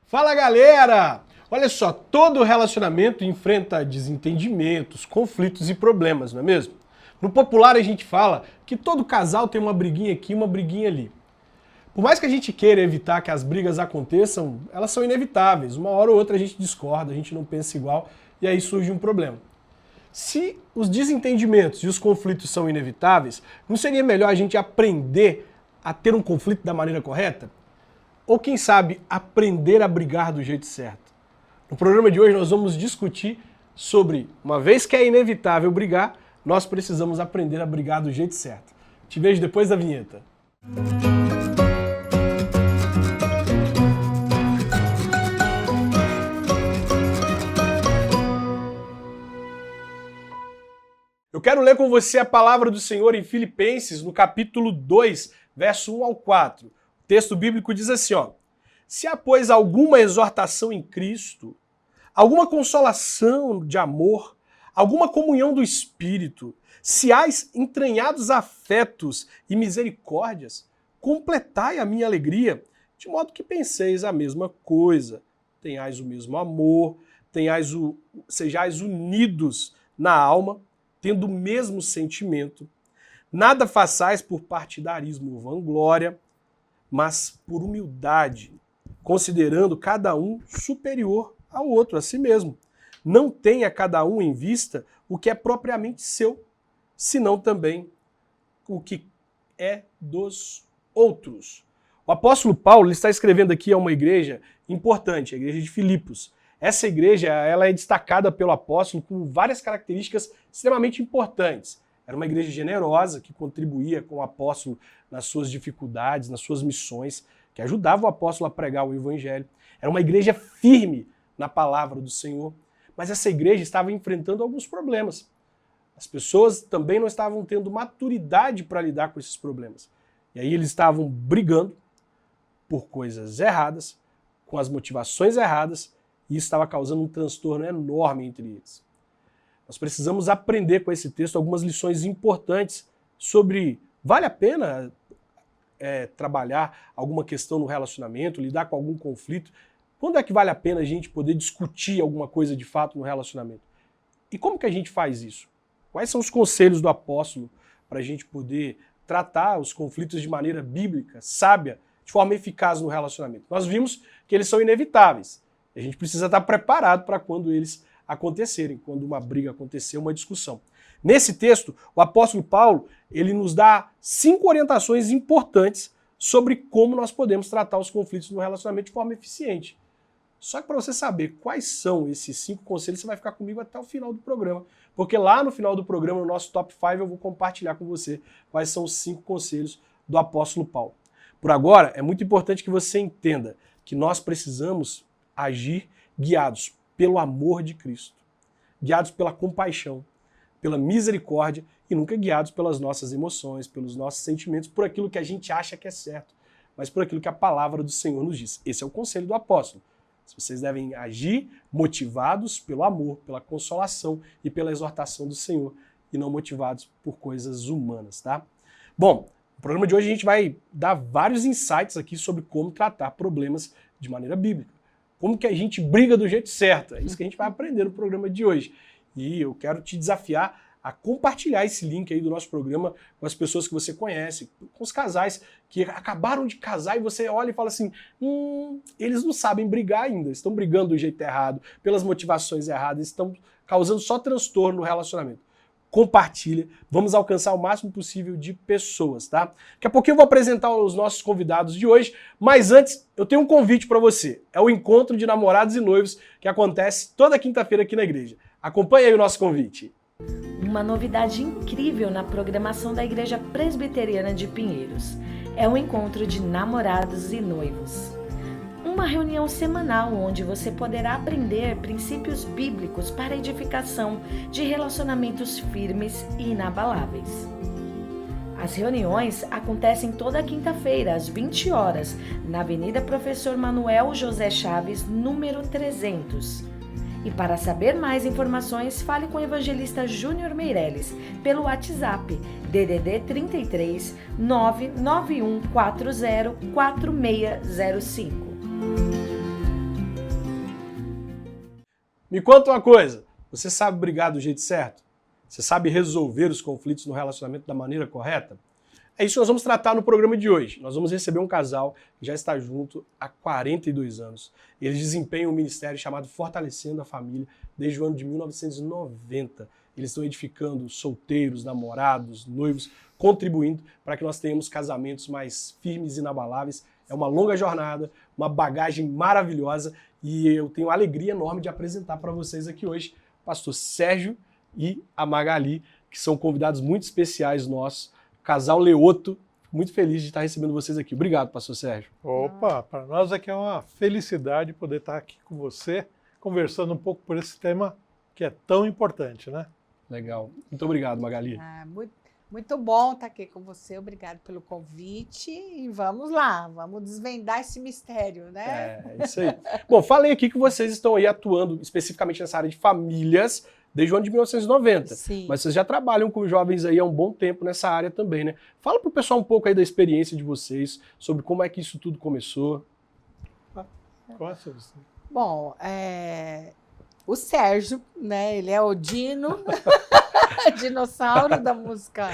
Fala galera! Olha só, todo relacionamento enfrenta desentendimentos, conflitos e problemas, não é mesmo? No popular a gente fala que todo casal tem uma briguinha aqui e uma briguinha ali. Por mais que a gente queira evitar que as brigas aconteçam, elas são inevitáveis. Uma hora ou outra a gente discorda, a gente não pensa igual e aí surge um problema. Se os desentendimentos e os conflitos são inevitáveis, não seria melhor a gente aprender a ter um conflito da maneira correta? Ou quem sabe aprender a brigar do jeito certo? No programa de hoje nós vamos discutir sobre, uma vez que é inevitável brigar, nós precisamos aprender a brigar do jeito certo. Te vejo depois da vinheta. Eu quero ler com você a palavra do Senhor em Filipenses, no capítulo 2, verso 1 ao 4. O texto bíblico diz assim, ó: se há, pois, alguma exortação em Cristo, alguma consolação de amor, alguma comunhão do Espírito, se há entranhados afetos e misericórdias, completai a minha alegria, de modo que penseis a mesma coisa, tenhais o mesmo amor, sejais unidos na alma, tendo o mesmo sentimento, nada façais por partidarismo ou vanglória, mas por humildade, considerando cada um superior ao outro, a si mesmo. Não tenha cada um em vista o que é propriamente seu, senão também o que é dos outros. O apóstolo Paulo está escrevendo aqui a uma igreja importante, a igreja de Filipos. Essa igreja ela é destacada pelo apóstolo com várias características extremamente importantes. Era uma igreja generosa, que contribuía com o apóstolo nas suas dificuldades, nas suas missões, que ajudava o apóstolo a pregar o evangelho. Era uma igreja firme na palavra do Senhor. Mas essa igreja estava enfrentando alguns problemas. As pessoas também não estavam tendo maturidade para lidar com esses problemas. E aí eles estavam brigando por coisas erradas, com as motivações erradas, e isso estava causando um transtorno enorme entre eles. Nós precisamos aprender com esse texto algumas lições importantes sobre vale a pena trabalhar alguma questão no relacionamento, lidar com algum conflito. Quando é que vale a pena a gente poder discutir alguma coisa de fato no relacionamento? E como que a gente faz isso? Quais são os conselhos do apóstolo para a gente poder tratar os conflitos de maneira bíblica, sábia, de forma eficaz no relacionamento? Nós vimos que eles são inevitáveis. A gente precisa estar preparado para quando eles acontecerem, quando uma briga acontecer, uma discussão. Nesse texto, o apóstolo Paulo, ele nos dá 5 orientações importantes sobre como nós podemos tratar os conflitos no relacionamento de forma eficiente. Só que para você saber quais são esses 5 conselhos, você vai ficar comigo até o final do programa, porque lá no final do programa, no nosso Top 5, eu vou compartilhar com você quais são os 5 conselhos do apóstolo Paulo. Por agora, é muito importante que você entenda que nós precisamos agir guiados pelo amor de Cristo, guiados pela compaixão, pela misericórdia e nunca guiados pelas nossas emoções, pelos nossos sentimentos, por aquilo que a gente acha que é certo, mas por aquilo que a palavra do Senhor nos diz. Esse é o conselho do apóstolo. Vocês devem agir motivados pelo amor, pela consolação e pela exortação do Senhor e não motivados por coisas humanas, tá? Bom, no programa de hoje a gente vai dar vários insights aqui sobre como tratar problemas de maneira bíblica. Como que a gente briga do jeito certo. É isso que a gente vai aprender no programa de hoje. E eu quero te desafiar a compartilhar esse link aí do nosso programa com as pessoas que você conhece, com os casais que acabaram de casar e você olha e fala assim, eles não sabem brigar ainda, estão brigando do jeito errado, pelas motivações erradas, estão causando só transtorno no relacionamento. Compartilha, vamos alcançar o máximo possível de pessoas, tá? Daqui a pouquinho eu vou apresentar os nossos convidados de hoje, mas antes eu tenho um convite para você. É o encontro de namorados e noivos que acontece toda quinta-feira aqui na igreja. Acompanhe aí o nosso convite. Uma novidade incrível na programação da Igreja Presbiteriana de Pinheiros. É o encontro de namorados e noivos. Uma reunião semanal onde você poderá aprender princípios bíblicos para a edificação de relacionamentos firmes e inabaláveis. As reuniões acontecem toda quinta-feira, às 20 horas, na Avenida Professor Manuel José Chaves, número 300. E para saber mais informações, fale com o evangelista Júnior Meirelles pelo WhatsApp DDD 33 99140 4605. Me conta uma coisa, você sabe brigar do jeito certo? Você sabe resolver os conflitos no relacionamento da maneira correta? É isso que nós vamos tratar no programa de hoje. Nós vamos receber um casal que já está junto há 42 anos. Eles desempenham um ministério chamado Fortalecendo a Família desde o ano de 1990. Eles estão edificando solteiros, namorados, noivos, contribuindo para que nós tenhamos casamentos mais firmes e inabaláveis. É uma longa jornada, uma bagagem maravilhosa e eu tenho a alegria enorme de apresentar para vocês aqui hoje o pastor Sérgio e a Magali, que são convidados muito especiais nossos. Casal Leoto, muito feliz de estar recebendo vocês aqui. Obrigado, pastor Sérgio. Opa, para nós aqui é uma felicidade poder estar aqui com você, conversando um pouco por esse tema que é tão importante, né? Legal. Muito obrigado, Magali. Muito bom estar aqui com você. Obrigado pelo convite. E vamos lá, vamos desvendar esse mistério, né? É isso aí. Bom, falei aqui que vocês estão aí atuando especificamente nessa área de famílias desde o ano de 1990. Sim. Mas vocês já trabalham com jovens aí há um bom tempo nessa área também, né? Fala pro pessoal um pouco aí da experiência de vocês, sobre como é que isso tudo começou. Bom, o Sérgio, né? Ele é o Dino, dinossauro da música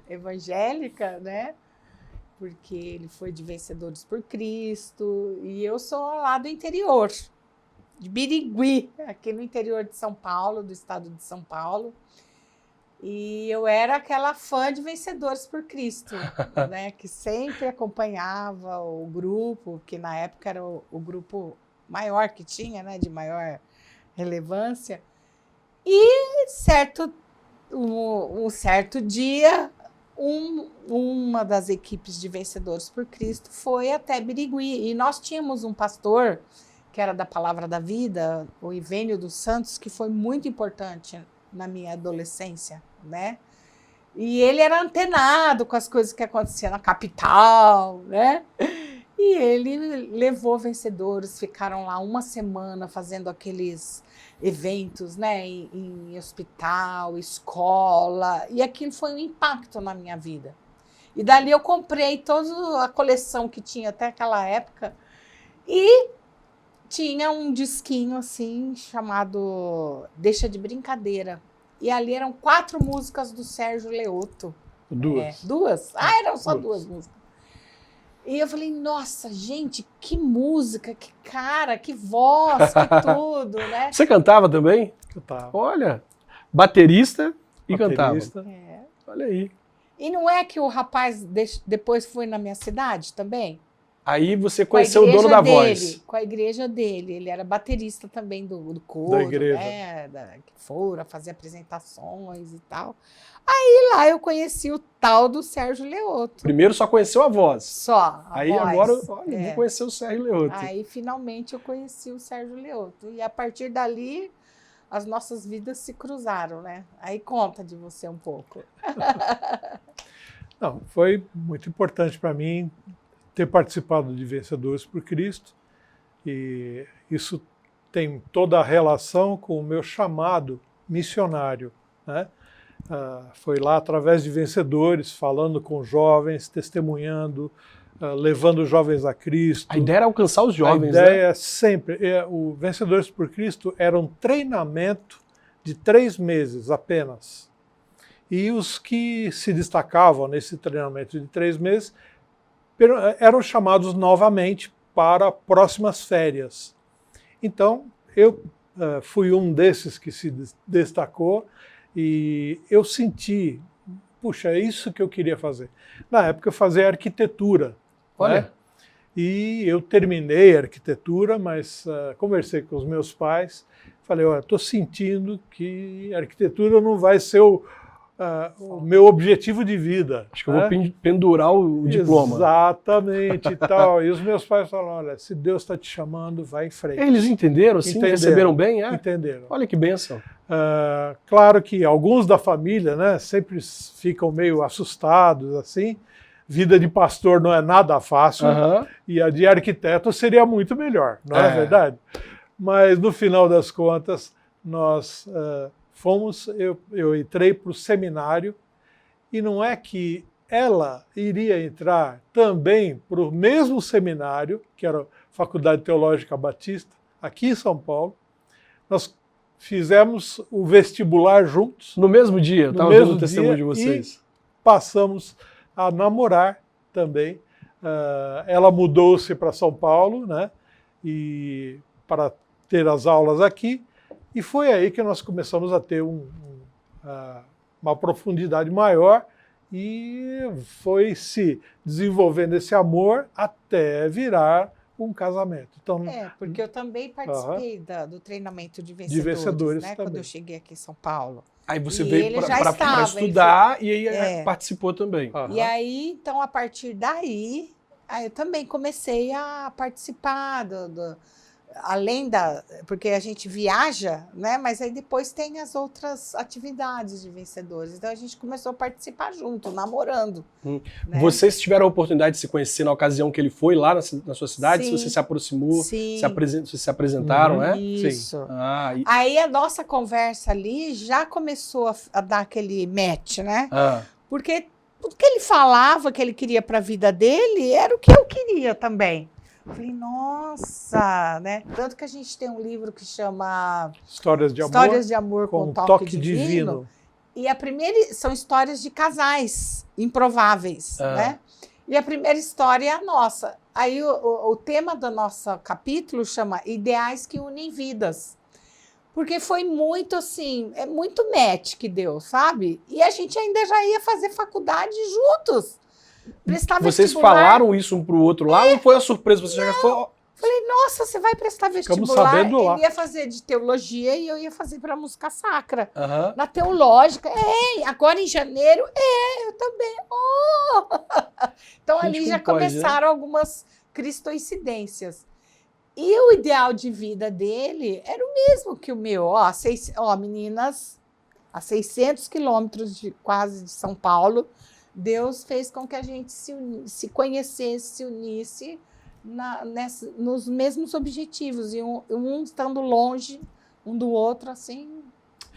evangélica, né? Porque ele foi de Vencedores por Cristo. E eu sou lá do interior, de Birigui, aqui no interior de São Paulo, do estado de São Paulo. E eu era aquela fã de Vencedores por Cristo, né? Que sempre acompanhava o grupo, que na época era o grupo maior que tinha, né? De maior relevância. E um certo dia, uma das equipes de Vencedores por Cristo foi até Birigui. E nós tínhamos um pastor que era da Palavra da Vida, o Ivênio dos Santos, que foi muito importante na minha adolescência, né? E ele era antenado com as coisas que aconteciam na capital, né? E ele levou Vencedores, ficaram lá uma semana fazendo aqueles eventos, né? Em hospital, escola, e aquilo foi um impacto na minha vida. E dali eu comprei toda a coleção que tinha até aquela época e tinha um disquinho assim, chamado Deixa de Brincadeira. E ali eram 4 músicas do Sérgio Leoto. Duas? Duas? Ah, eram só duas músicas. E eu falei, nossa, gente, que música, que cara, que voz, que tudo, né? Você cantava também? Cantava. Olha, baterista e cantava. Olha aí. E não é que o rapaz depois foi na minha cidade também? Aí você conheceu o dono da voz. Com a igreja dele. Ele era baterista também do coro, da igreja. Né? Que foram fazer apresentações e tal. Aí lá eu conheci o tal do Sérgio Leoto. Primeiro só conheceu a voz. Só. Aí voz. Agora eu vou conhecer o Sérgio Leoto. Aí finalmente eu conheci o Sérgio Leoto. E a partir dali as nossas vidas se cruzaram, né? Aí conta de você um pouco. Não, foi muito importante para mim ter participado de Vencedores por Cristo, e isso tem toda a relação com o meu chamado missionário, né? Foi lá através de Vencedores, falando com jovens, testemunhando, levando os jovens a Cristo. A ideia era alcançar os jovens, né? A ideia sempre, o Vencedores por Cristo era um treinamento de 3 meses apenas. E os que se destacavam nesse treinamento de 3 meses eram chamados novamente para próximas férias. Então, eu fui um desses que se destacou e eu senti, puxa, é isso que eu queria fazer. Na época eu fazia arquitetura. Olha. Né? E eu terminei a arquitetura, mas conversei com os meus pais, falei, olha, estou sentindo que a arquitetura não vai ser o meu objetivo de vida. Acho que eu vou pendurar o diploma. Exatamente e tal. E os meus pais falaram, olha, se Deus está te chamando, vai em frente. Eles entenderam, sim? Receberam bem? Entenderam. Olha que bênção. Claro que alguns da família, né, sempre ficam meio assustados, assim. Vida de pastor não é nada fácil, e a de arquiteto seria muito melhor, não é verdade? Mas no final das contas, nós eu entrei para o seminário, e não é que ela iria entrar também para o mesmo seminário, que era a Faculdade Teológica Batista, aqui em São Paulo. Nós fizemos o vestibular juntos, No mesmo dia, eu No estava mesmo vendo o testemunho de dia, vocês. passamos a namorar também. Ela mudou-se para São Paulo, né? E para ter as aulas aqui, e foi aí que nós começamos a ter uma profundidade maior e foi se desenvolvendo esse amor até virar um casamento. Então, Porque eu também participei do treinamento de vencedores, vencedores né? também. Quando eu cheguei aqui em São Paulo. Aí você E veio ele já para estava, estudar e aí participou também. Aham. E aí, então, a partir daí, aí eu também comecei a participar além porque a gente viaja, né? Mas aí depois tem as outras atividades de vencedores. Então a gente começou a participar junto, namorando. Né? Vocês tiveram a oportunidade de se conhecer na ocasião que ele foi lá na sua cidade? Sim. Se você se aproximou, Sim. vocês se apresentaram, né? Isso. Ah, Aí a nossa conversa ali já começou a dar aquele match, né? Porque tudo que ele falava que ele queria para a vida dele era o que eu queria também. Eu falei, nossa, né? Tanto que a gente tem um livro que chama Histórias de Amor com com Toque Divino. E a primeira são histórias de casais improváveis, né? E a primeira história é a nossa. Aí o tema do nosso capítulo chama Ideais que Unem Vidas. Porque foi muito assim, é muito match que deu, sabe? E a gente ainda já ia fazer faculdade juntos. Prestar Vocês vestibular. falaram isso um pro outro lá ou foi a surpresa? Você já foi... Falei, nossa, você vai prestar Ficamos vestibular? sabendo lá. Ele ia fazer de teologia e eu ia fazer para música sacra. Aham. Na teológica, agora em janeiro, eu também. Então Gente, ali já como pode, começaram algumas cristoincidências. E o ideal de vida dele era o mesmo que o meu. Meninas, a 600 quilômetros quase de São Paulo, Deus fez com que a gente se conhecesse, se unisse nos mesmos objetivos, e um estando longe um do outro, assim,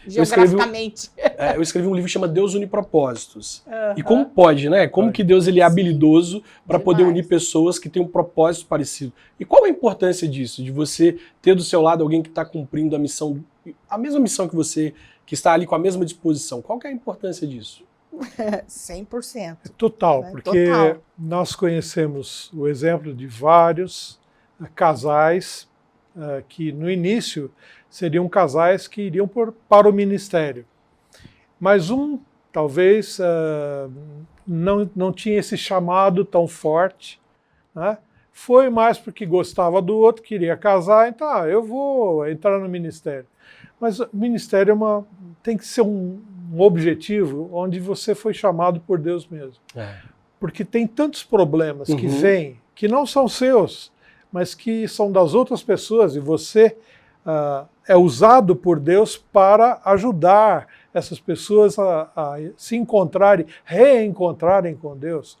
geograficamente. Eu escrevi um livro que chama Deus Une Propósitos. E como pode, né? Como que Deus ele é habilidoso para poder unir pessoas que têm um propósito parecido. E qual a importância disso? De você ter do seu lado alguém que está cumprindo a mesma missão que você, que está ali com a mesma disposição. Qual que é a importância disso? 100%. Total, né? porque Total. nós conhecemos o exemplo de vários casais que no início seriam casais que iriam para o ministério. Mas talvez não tinha esse chamado tão forte, né? Foi mais porque gostava do outro, queria casar, então eu vou entrar no ministério. Mas o ministério tem que ser um objetivo onde você foi chamado por Deus mesmo. Porque tem tantos problemas que vêm, que não são seus, mas que são das outras pessoas, e você é usado por Deus para ajudar essas pessoas a se encontrarem, reencontrarem com Deus.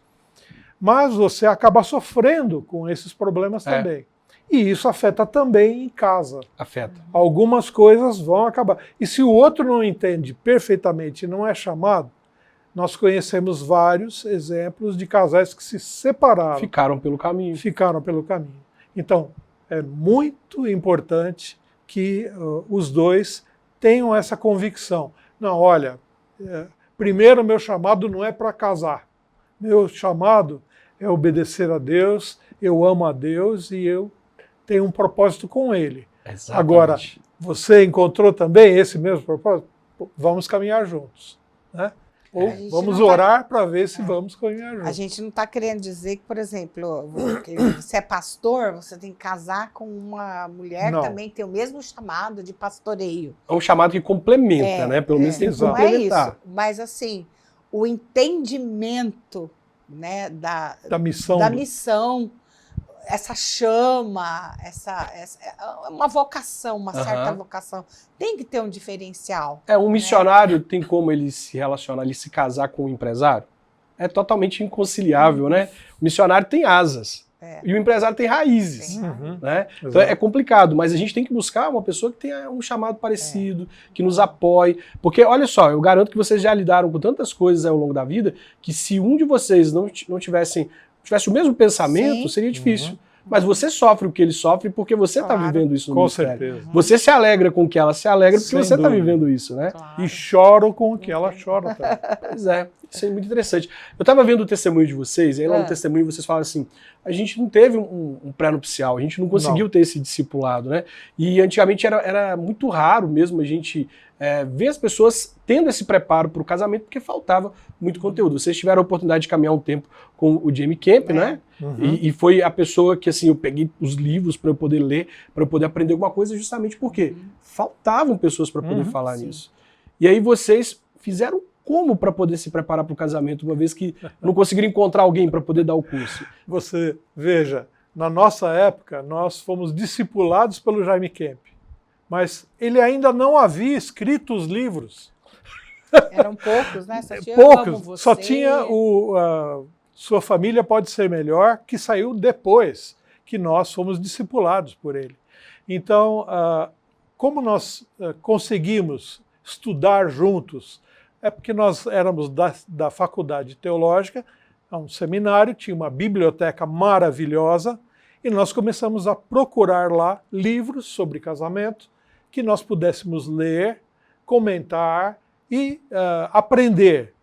Mas você acaba sofrendo com esses problemas também. E isso afeta também em casa. Afeta. Algumas coisas vão acabar. E se o outro não entende perfeitamente e não é chamado, nós conhecemos vários exemplos de casais que se separaram. Ficaram pelo caminho. Então, é muito importante que os dois tenham essa convicção. Não, olha, primeiro meu chamado não é para casar. Meu chamado é obedecer a Deus, eu amo a Deus e eu tenho um propósito com Ele. Exatamente. Agora, você encontrou também esse mesmo propósito? Vamos caminhar juntos, né? Ou vamos orar para ver se vamos caminhar juntos. A gente não está querendo dizer que, por exemplo, você é pastor, você tem que casar com uma mulher que também tem o mesmo chamado de pastoreio. É um chamado que complementa, né? Pelo menos tem que complementar. Não é isso, mas assim, o entendimento, né, da missão, essa chama, uma vocação, uma certa vocação, tem que ter um diferencial. Um missionário tem como ele se relacionar, ele se casar com um empresário? É totalmente inconciliável, né? O missionário tem asas e o empresário tem raízes. Né? Então é complicado, mas a gente tem que buscar uma pessoa que tenha um chamado parecido, que nos apoie. Porque, olha só, eu garanto que vocês já lidaram com tantas coisas ao longo da vida que se um de vocês não tivesse o mesmo pensamento, seria difícil. Mas você sofre o que ele sofre porque você está Claro. vivendo isso no Com ministério. certeza. Você se alegra com o que ela se alegra porque Sem você está dúvida. vivendo isso, né? Claro. E choro com o que ela chora também. Pois é, isso é muito interessante. Eu estava vendo o testemunho de vocês, e aí lá no É. testemunho vocês falam assim, a gente não teve um pré-nupcial, a gente não conseguiu ter esse discipulado, né? E antigamente era muito raro mesmo a gente ver as pessoas tendo esse preparo para o casamento, porque faltava muito conteúdo. Vocês tiveram a oportunidade de caminhar um tempo com o Jamie Camp, né? Uhum. E foi a pessoa que, assim, eu peguei os livros para eu poder ler, para eu poder aprender alguma coisa, justamente porque faltavam pessoas para poder Uhum. falar Sim. nisso. E aí vocês fizeram como para poder se preparar para o casamento, uma vez que não conseguiram encontrar alguém para poder dar o curso? Você veja, na nossa época, nós fomos discipulados pelo Jaime Kemp, mas ele ainda não havia escrito os livros. Eram poucos, né? Só tinha Amo Poucos, Você. só tinha Sua Família Pode Ser Melhor, que saiu depois que nós fomos discipulados por ele. Então, como nós conseguimos estudar juntos, é porque nós éramos da faculdade teológica, um seminário, tinha uma biblioteca maravilhosa, e nós começamos a procurar lá livros sobre casamento que nós pudéssemos ler, comentar e aprender.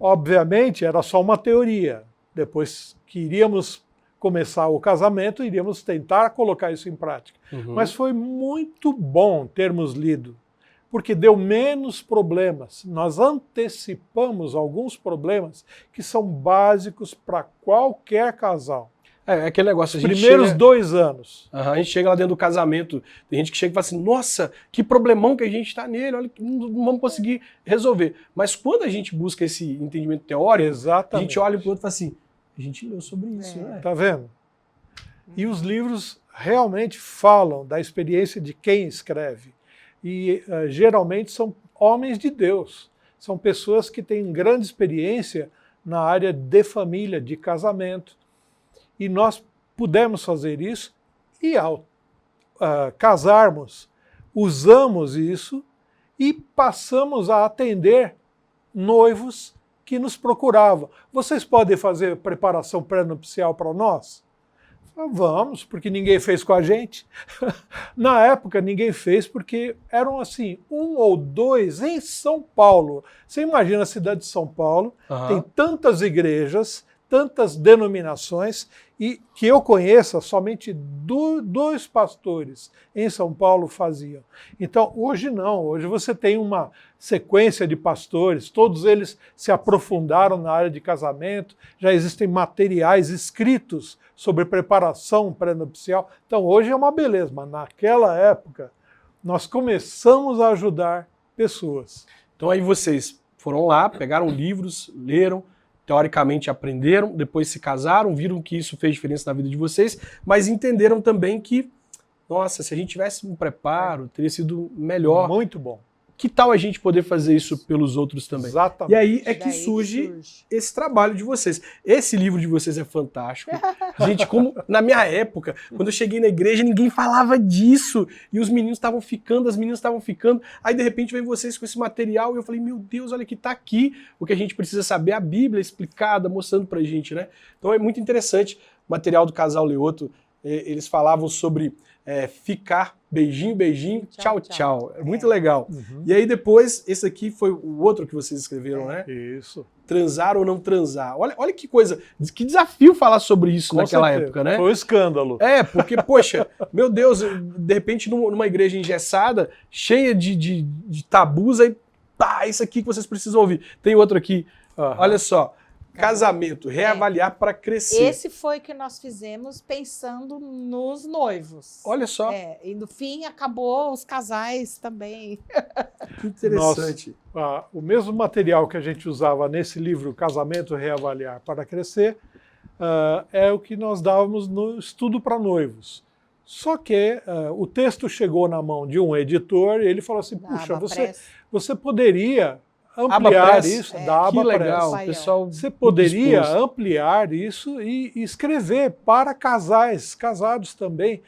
Obviamente, era só uma teoria. Depois que iríamos começar o casamento, iríamos tentar colocar isso em prática. Uhum. Mas foi muito bom termos lido, porque deu menos problemas. Nós antecipamos alguns problemas que são básicos para qualquer casal. É aquele negócio, a gente Primeiros chega... 2 anos. A gente chega lá dentro do casamento, tem gente que chega e fala assim, nossa, que problemão que a gente está nele, olha, não vamos conseguir resolver. Mas quando a gente busca esse entendimento teórico, a Exatamente. gente olha para o outro e fala assim, a gente leu sobre isso, né? Tá vendo? E os livros realmente falam da experiência de quem escreve. E geralmente são homens de Deus. São pessoas que têm grande experiência na área de família, de casamento. E nós pudemos fazer isso e ao casarmos, usamos isso e passamos a atender noivos que nos procuravam. Vocês podem fazer preparação pré-nupcial para nós? Vamos, porque ninguém fez com a gente. Na época, ninguém fez porque eram assim, 1 ou 2 em São Paulo. Você imagina a cidade de São Paulo, tem tantas igrejas, tantas denominações, e que eu conheça, somente 2 pastores em São Paulo faziam. Então, hoje não, hoje você tem uma sequência de pastores, todos eles se aprofundaram na área de casamento, já existem materiais escritos sobre preparação pré-nupcial. Então, hoje é uma beleza, mas naquela época, nós começamos a ajudar pessoas. Então aí vocês foram lá, pegaram livros, leram, teoricamente aprenderam, depois se casaram, viram que isso fez diferença na vida de vocês, mas entenderam também que, nossa, se a gente tivesse um preparo, teria sido melhor. Muito bom. Que tal a gente poder fazer isso pelos outros também? Exatamente. E aí é que Daí surge esse trabalho de vocês. Esse livro de vocês é fantástico. Gente, como na minha época, quando eu cheguei na igreja, ninguém falava disso. E os meninos estavam ficando, as meninas estavam ficando. Aí, de repente, vem vocês com esse material e eu falei, meu Deus, olha que tá aqui o que a gente precisa saber, a Bíblia explicada, mostrando pra gente, né? Então é muito interessante. O material do casal Leoto, eles falavam sobre ficar, beijinho, beijinho, tchau, tchau. É muito legal. Uhum. E aí depois, esse aqui foi o outro que vocês escreveram, né? Isso. Transar ou não transar. Olha que coisa, que desafio falar sobre isso Com naquela certeza. época, né? Foi um escândalo. Porque, poxa, meu Deus, de repente numa igreja engessada, cheia de tabus, aí, pá, isso aqui que vocês precisam ouvir. Tem outro aqui, Aham. olha só. Casamento, reavaliar para crescer. Esse foi que nós fizemos pensando nos noivos. Olha só, E no fim acabou os casais também. que interessante. O mesmo material que a gente usava nesse livro, Casamento, Reavaliar para Crescer, é o que nós dávamos no estudo para noivos. Só que o texto chegou na mão de um editor e ele falou assim, puxa, você poderia ampliar isso, da Que aba legal, Press. pessoal. Você poderia disposto. ampliar isso e escrever para casais, casados também.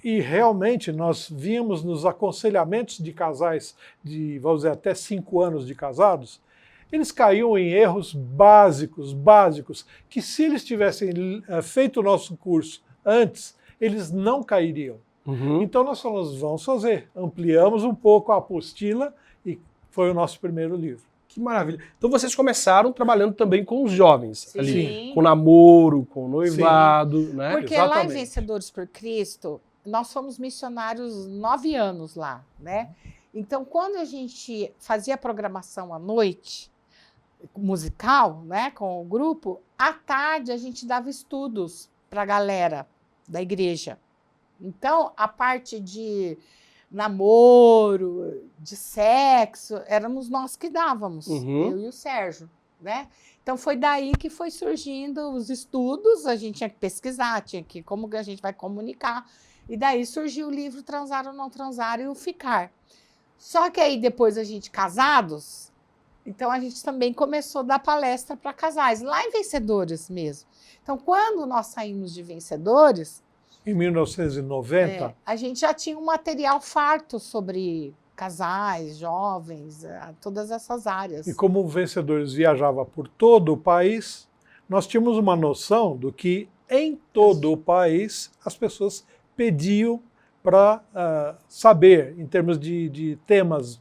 E realmente nós víamos nos aconselhamentos de casais de, vamos dizer, até 5 anos de casados, eles caíam em erros básicos, que se eles tivessem feito o nosso curso antes, eles não cairiam. Uhum. Então nós falamos, vamos fazer. Ampliamos um pouco a apostila e foi o nosso primeiro livro. Que maravilha. Então vocês começaram trabalhando também com os jovens ali, Sim. com namoro, com noivado, né? Porque lá em Exatamente. Vencedores por Cristo, nós fomos missionários 9 anos lá, né? Então, quando a gente fazia a programação à noite, musical, né, com o grupo, à tarde a gente dava estudos para a galera da igreja. Então, a parte de namoro, de sexo, éramos nós que dávamos, Uhum. eu e o Sérgio, né? Então, foi daí que foi surgindo os estudos, a gente tinha que pesquisar, como que a gente vai comunicar, e daí surgiu o livro Transar ou Não Transar e o Ficar. Só que aí, depois a gente casados, então a gente também começou a dar palestra para casais, lá em Vencedores mesmo. Então, quando nós saímos de Vencedores, Em 1990, a gente já tinha um material farto sobre casais, jovens, todas essas áreas. e como o Vencedores viajava por todo o país, nós tínhamos uma noção do que em todo o país as pessoas pediam para saber, em termos de temas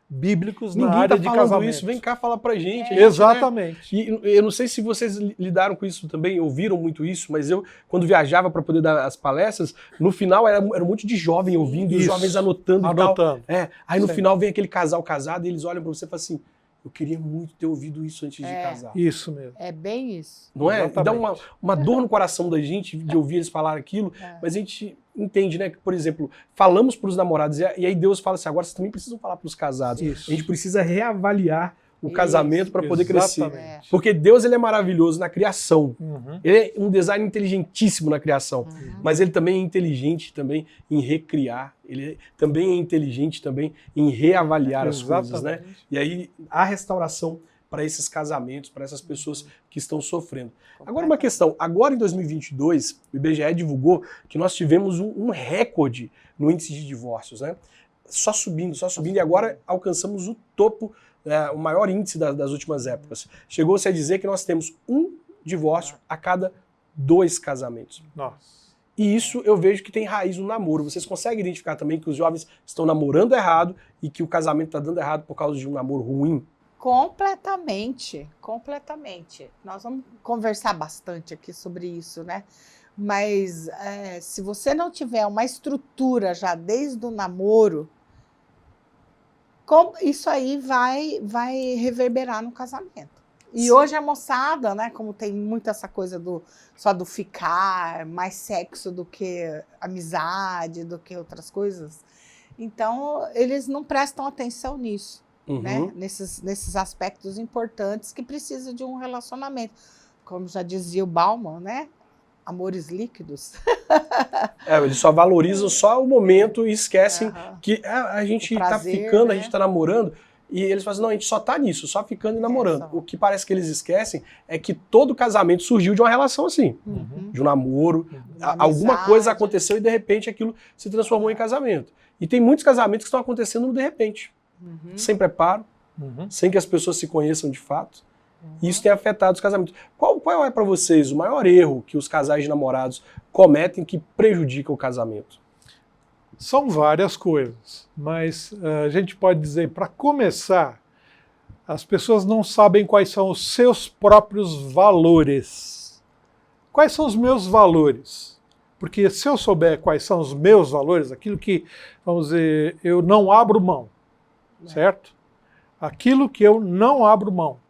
bíblicos na Ninguém área tá de falando casamento. isso, vem cá falar pra gente. a gente, Exatamente. né? E eu não sei se vocês lidaram com isso também, ouviram muito isso, mas eu, quando viajava para poder dar as palestras, no final era um monte de jovem ouvindo, e os Isso. jovens anotando e tal. Anotando. Aí no Sim. final vem aquele casal casado e eles olham para você e falam assim, eu queria muito ter ouvido isso antes de casar. Isso mesmo. É bem isso. Não é? E dá Exatamente. uma dor no coração da gente de ouvir eles falar aquilo, É. mas a gente entende, né? Que, por exemplo, falamos para os namorados e aí Deus fala assim, agora vocês também precisam falar para os casados. Isso. A gente precisa reavaliar o Isso. casamento para poder crescer. Exatamente. Porque Deus ele é maravilhoso na criação. Uhum. Ele é um design inteligentíssimo na criação. Uhum. Mas ele também é inteligente também em recriar. Ele também é inteligente também em reavaliar as coisas, né? Exatamente. E aí a restauração para esses casamentos, para essas pessoas que estão sofrendo. Agora uma questão, agora em 2022, o IBGE divulgou que nós tivemos um recorde no índice de divórcios, né? Só subindo, e agora alcançamos o topo, o maior índice das últimas épocas. Chegou-se a dizer que nós temos um divórcio a cada 2 casamentos. Nossa. E isso eu vejo que tem raiz no namoro. Vocês conseguem identificar também que os jovens estão namorando errado e que o casamento está dando errado por causa de um namoro ruim? Completamente, completamente. Nós vamos conversar bastante aqui sobre isso, né? Mas se você não tiver uma estrutura já desde o namoro, isso aí vai reverberar no casamento. E Sim. hoje a moçada, né, como tem muito essa coisa só do ficar, mais sexo do que amizade, do que outras coisas, então eles não prestam atenção nisso. Né? Nesses aspectos importantes que precisa de um relacionamento. Como já dizia o Bauman, né? Amores líquidos. Eles só valorizam só o momento e esquecem Aham. que a gente O tá prazer, ficando, né? a gente tá namorando, e eles falam assim, não, a gente só tá nisso, só ficando e namorando. só. O que parece que eles esquecem é que todo casamento surgiu de uma relação assim, Uhum. de um namoro, Uma alguma amizade. coisa aconteceu e de repente aquilo se transformou em casamento. E tem muitos casamentos que estão acontecendo no de repente, Uhum. sem preparo, Uhum. sem que as pessoas se conheçam de fato. E isso tem afetado os casamentos. Qual é para vocês o maior erro que os casais de namorados cometem que prejudica o casamento? São várias coisas, mas a gente pode dizer, para começar, as pessoas não sabem quais são os seus próprios valores. Quais são os meus valores? Porque se eu souber quais são os meus valores, aquilo que, vamos dizer, eu não abro mão, certo? Aquilo que eu não abro mão.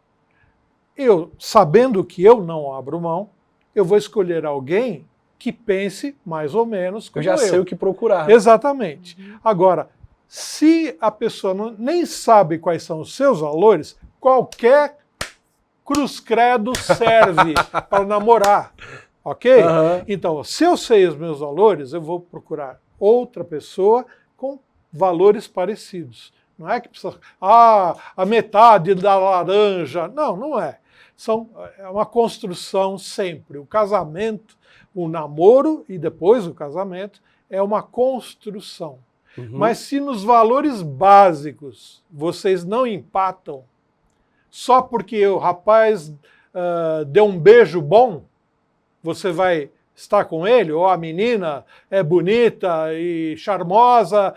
Eu, sabendo que eu não abro mão, eu vou escolher alguém que pense mais ou menos como Eu já sei o que procurar. Exatamente. Agora, se a pessoa nem sabe quais são os seus valores, qualquer cruz credo serve para namorar, ok? Aham. Então, se eu sei os meus valores, eu vou procurar outra pessoa com valores parecidos. Não é que precisa, a metade da laranja. Não, não é. É uma construção sempre. O casamento, o namoro e depois o casamento é uma construção. Uhum. Mas se nos valores básicos vocês não empatam, só porque o rapaz deu um beijo bom, você vai está com ele, ou a menina é bonita e charmosa,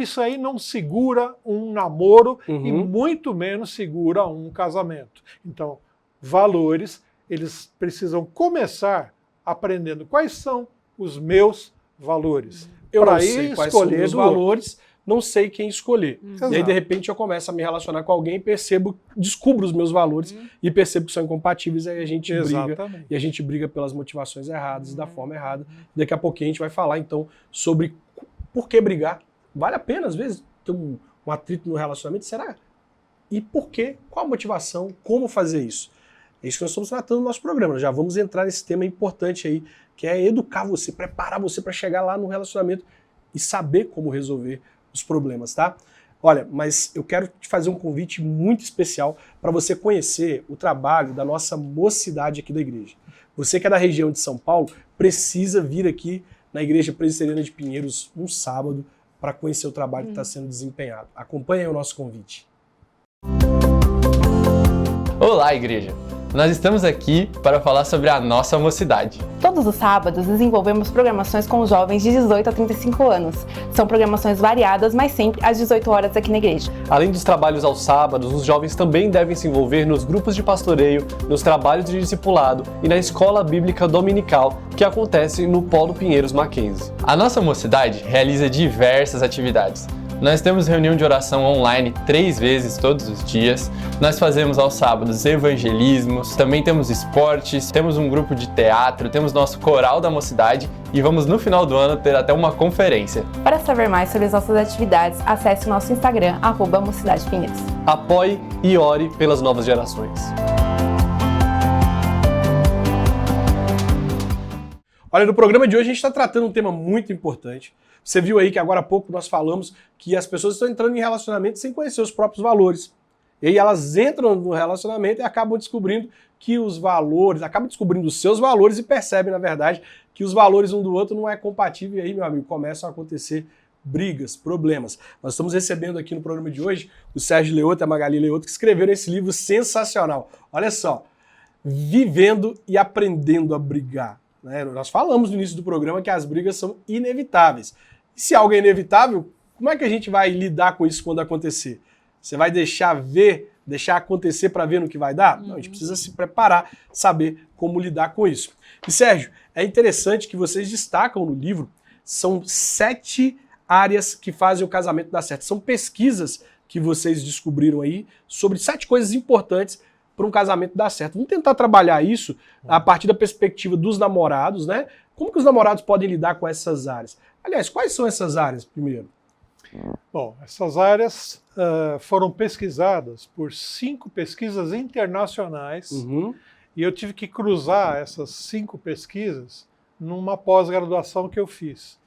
isso aí não segura um namoro e muito menos segura um casamento. Então, valores, eles precisam começar aprendendo quais são os meus valores. Eu não sei quais são os meus valores, não sei quem escolher. Exato. E aí, de repente, eu começo a me relacionar com alguém e descubro os meus valores e percebo que são incompatíveis, aí a gente briga. Exatamente. E a gente briga pelas motivações erradas e da forma errada. Daqui a pouquinho a gente vai falar, então, sobre por que brigar. Vale a pena, às vezes, ter um atrito no relacionamento? Será? E por quê? Qual a motivação? Como fazer isso? É isso que nós estamos tratando no nosso programa. Já vamos entrar nesse tema importante aí, que é educar você, preparar você para chegar lá no relacionamento e saber como resolver os problemas, tá? Olha, mas eu quero te fazer um convite muito especial para você conhecer o trabalho da nossa mocidade aqui da igreja. Você que é da região de São Paulo, precisa vir aqui na Igreja Presbiteriana de Pinheiros um sábado para conhecer o trabalho que está sendo desempenhado. Acompanhe aí o nosso convite. Olá, igreja! Nós estamos aqui para falar sobre a nossa mocidade. Todos os sábados desenvolvemos programações com jovens de 18 a 35 anos. São programações variadas, mas sempre às 18 horas aqui na igreja. Além dos trabalhos aos sábados, os jovens também devem se envolver nos grupos de pastoreio, nos trabalhos de discipulado e na escola bíblica dominical que acontece no Polo Pinheiros Mackenzie. A nossa mocidade realiza diversas atividades. Nós temos reunião de oração online 3 vezes todos os dias. Nós fazemos aos sábados evangelismos, também temos esportes, temos um grupo de teatro, temos nosso coral da mocidade e vamos no final do ano ter até uma conferência. Para saber mais sobre as nossas atividades, acesse o nosso Instagram, @mocidadepinheiros. Apoie e ore pelas novas gerações. Olha, no programa de hoje a gente está tratando um tema muito importante. Você viu aí que agora há pouco nós falamos que as pessoas estão entrando em relacionamento sem conhecer os próprios valores. E aí elas entram no relacionamento e acabam descobrindo que os valores, acabam descobrindo os seus valores e percebem, na verdade, que os valores um do outro não é compatível. E aí, meu amigo, começam a acontecer brigas, problemas. Nós estamos recebendo aqui no programa de hoje o Sérgio Leoto e a Magali Leoto, que escreveram esse livro sensacional. Olha só, Vivendo e Aprendendo a Brigar. Nós falamos no início do programa que as brigas são inevitáveis. E se algo é inevitável, como é que a gente vai lidar com isso quando acontecer? Você vai deixar acontecer para ver no que vai dar? Não, a gente precisa se preparar, saber como lidar com isso. E Sérgio, é interessante que vocês destacam no livro, são 7 áreas que fazem o casamento dar certo. São pesquisas que vocês descobriram aí sobre 7 coisas importantes para um casamento dar certo. Vamos tentar trabalhar isso a partir da perspectiva dos namorados, né? Como que os namorados podem lidar com essas áreas? Aliás, quais são essas áreas, primeiro? Bom, essas áreas foram pesquisadas por 5 pesquisas internacionais e eu tive que cruzar essas 5 pesquisas numa pós-graduação que eu fiz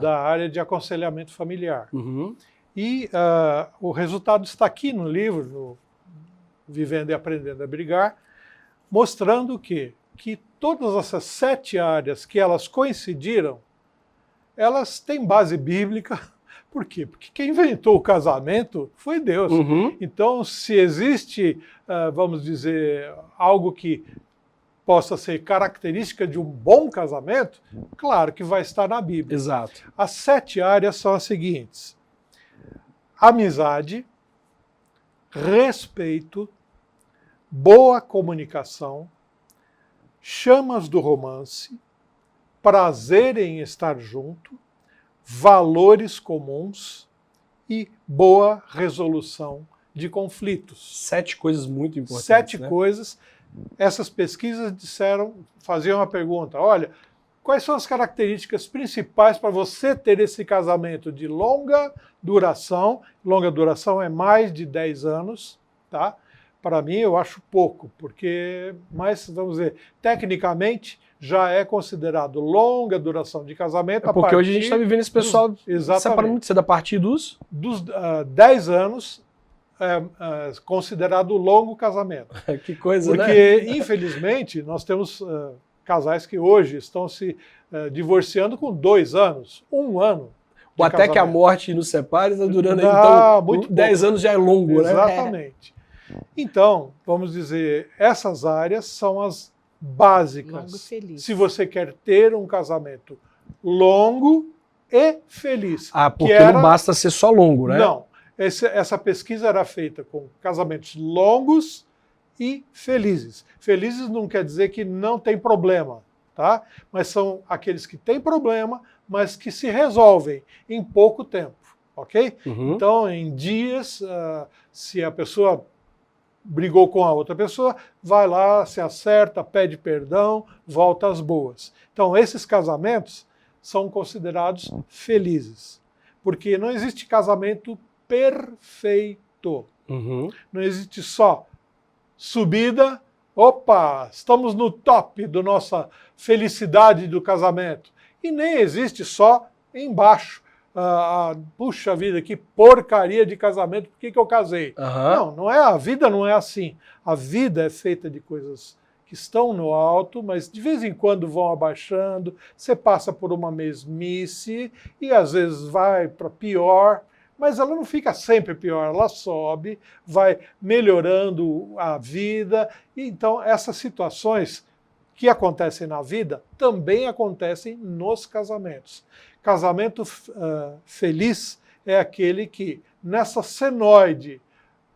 da área de aconselhamento familiar. E o resultado está aqui no livro, no Vivendo e Aprendendo a Brigar, mostrando que todas essas 7 áreas que elas coincidiram, elas têm base bíblica. Por quê? Porque quem inventou o casamento foi Deus. Então, se existe, vamos dizer, algo que possa ser característica de um bom casamento, claro que vai estar na Bíblia. Exato. As 7 áreas são as seguintes: amizade, respeito, boa comunicação, chamas do romance, prazer em estar junto, valores comuns e boa resolução de conflitos. 7 coisas muito importantes. 7 né? coisas. Essas pesquisas faziam a pergunta: olha, quais são as características principais para você ter esse casamento de longa duração? Longa duração é mais de 10 anos, tá? Para mim, eu acho pouco, porque, mas, vamos dizer, tecnicamente, já é considerado longa duração de casamento. Porque hoje a gente está vivendo esse pessoal separando muito cedo, a partir dos 10 anos, considerado longo casamento. Que coisa, Porque, né? infelizmente, nós temos casais que hoje estão se divorciando com 2 anos, 1 ano. Ou até que a morte nos separe, está durando aí, então, muito 10 anos já é longo, né? Exatamente. Então, vamos dizer, essas áreas são as básicas. Longo e feliz. Se você quer ter um casamento longo e feliz. Porque não basta ser só longo, né? Não. Essa pesquisa era feita com casamentos longos e felizes. Felizes não quer dizer que não tem problema, tá? Mas são aqueles que têm problema, mas que se resolvem em pouco tempo, ok? Uhum. Então, em dias, se a pessoa brigou com a outra pessoa, vai lá, se acerta, pede perdão, volta às boas. Então, esses casamentos são considerados felizes, porque não existe casamento perfeito. Uhum. Não existe só subida, opa, estamos no top da nossa felicidade do casamento. E nem existe só embaixo. Puxa vida, que porcaria de casamento, por que eu casei? Uhum. Não é, a vida não é assim. A vida é feita de coisas que estão no alto, mas de vez em quando vão abaixando, você passa por uma mesmice e às vezes vai para pior, mas ela não fica sempre pior, ela sobe, vai melhorando a vida. E então essas situações que acontecem na vida também acontecem nos casamentos. Casamento feliz é aquele que nessa senoide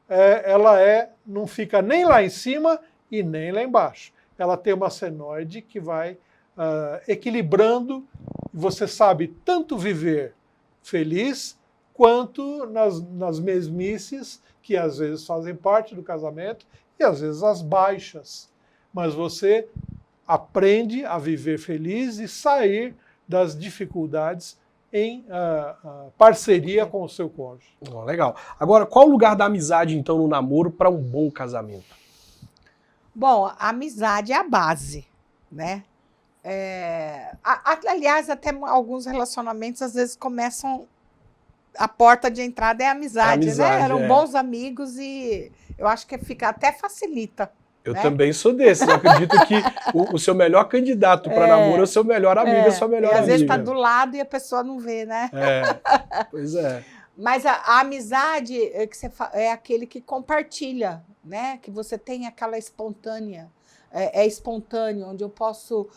ela não fica nem lá em cima e nem lá embaixo. Ela tem uma senoide que vai equilibrando, você sabe tanto viver feliz quanto nas mesmices que às vezes fazem parte do casamento e às vezes as baixas. Mas você aprende a viver feliz e sair das dificuldades em parceria com o seu cônjuge. Legal. Agora, qual o lugar da amizade, então, no namoro para um bom casamento? Bom, a amizade é a base, né? Aliás, até alguns relacionamentos às vezes começam... A porta de entrada é a amizade, né? Eram bons amigos e eu acho que até facilita. Eu também sou desses. Eu acredito que o seu melhor candidato para namoro é o seu melhor amigo, a sua melhor amiga. Às vezes está do lado e a pessoa não vê, né? Pois é. Mas a amizade é aquele que compartilha, né? Que você tem aquela espontânea. É espontâneo, onde eu posso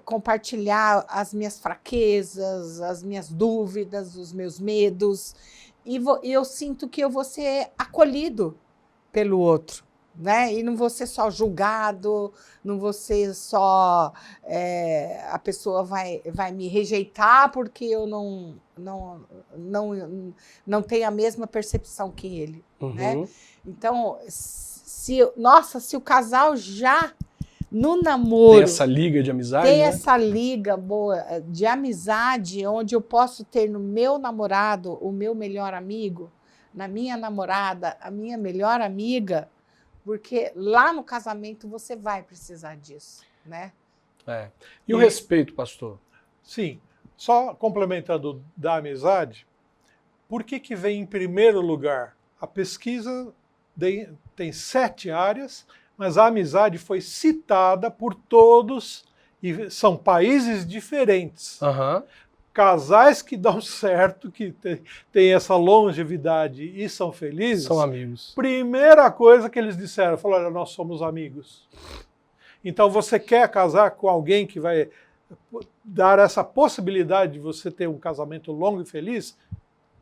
compartilhar as minhas fraquezas, as minhas dúvidas, os meus medos. E eu sinto que eu vou ser acolhido pelo outro. Né? E não vou ser só julgado, não vou ser só a pessoa vai me rejeitar porque eu não tenho a mesma percepção que ele. Uhum. Né? Então, se o casal já no namoro tem essa liga de amizade, tem né? essa liga boa de amizade, onde eu posso ter no meu namorado o meu melhor amigo, na minha namorada a minha melhor amiga. Porque lá no casamento você vai precisar disso, né? E o respeito, pastor? Sim. Só complementando da amizade, por que vem em primeiro lugar? A pesquisa tem 7 áreas, mas a amizade foi citada por todos, e são países diferentes. Uhum. Casais que dão certo, que têm essa longevidade e são felizes, são amigos. Primeira coisa que eles disseram, falaram, olha, nós somos amigos. Então você quer casar com alguém que vai dar essa possibilidade de você ter um casamento longo e feliz?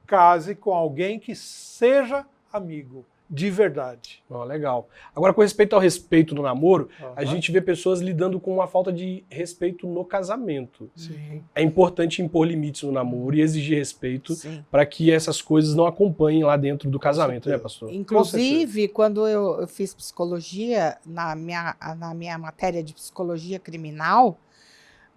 Case com alguém que seja amigo. De verdade. Legal. Agora, com respeito ao respeito no namoro, a gente vê pessoas lidando com uma falta de respeito no casamento. Sim. É importante impor limites no namoro e exigir respeito para que essas coisas não acompanhem lá dentro do casamento, né, pastor? Inclusive, quando eu fiz psicologia, na minha matéria de psicologia criminal,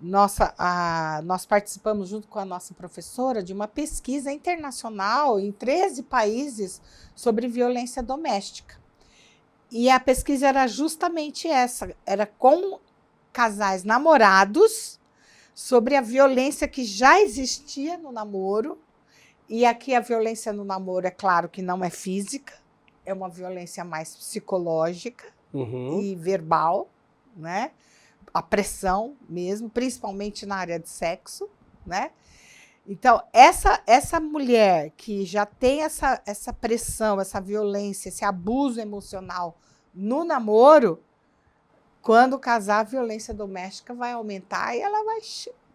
nós participamos, junto com a nossa professora, de uma pesquisa internacional em 13 países sobre violência doméstica. E a pesquisa era justamente essa, era com casais namorados sobre a violência que já existia no namoro. E aqui a violência no namoro, é claro que não é física, é uma violência mais psicológica e verbal, né? A pressão mesmo, principalmente na área de sexo, né? Então, essa mulher que já tem essa pressão, essa violência, esse abuso emocional no namoro, quando casar, a violência doméstica vai aumentar e ela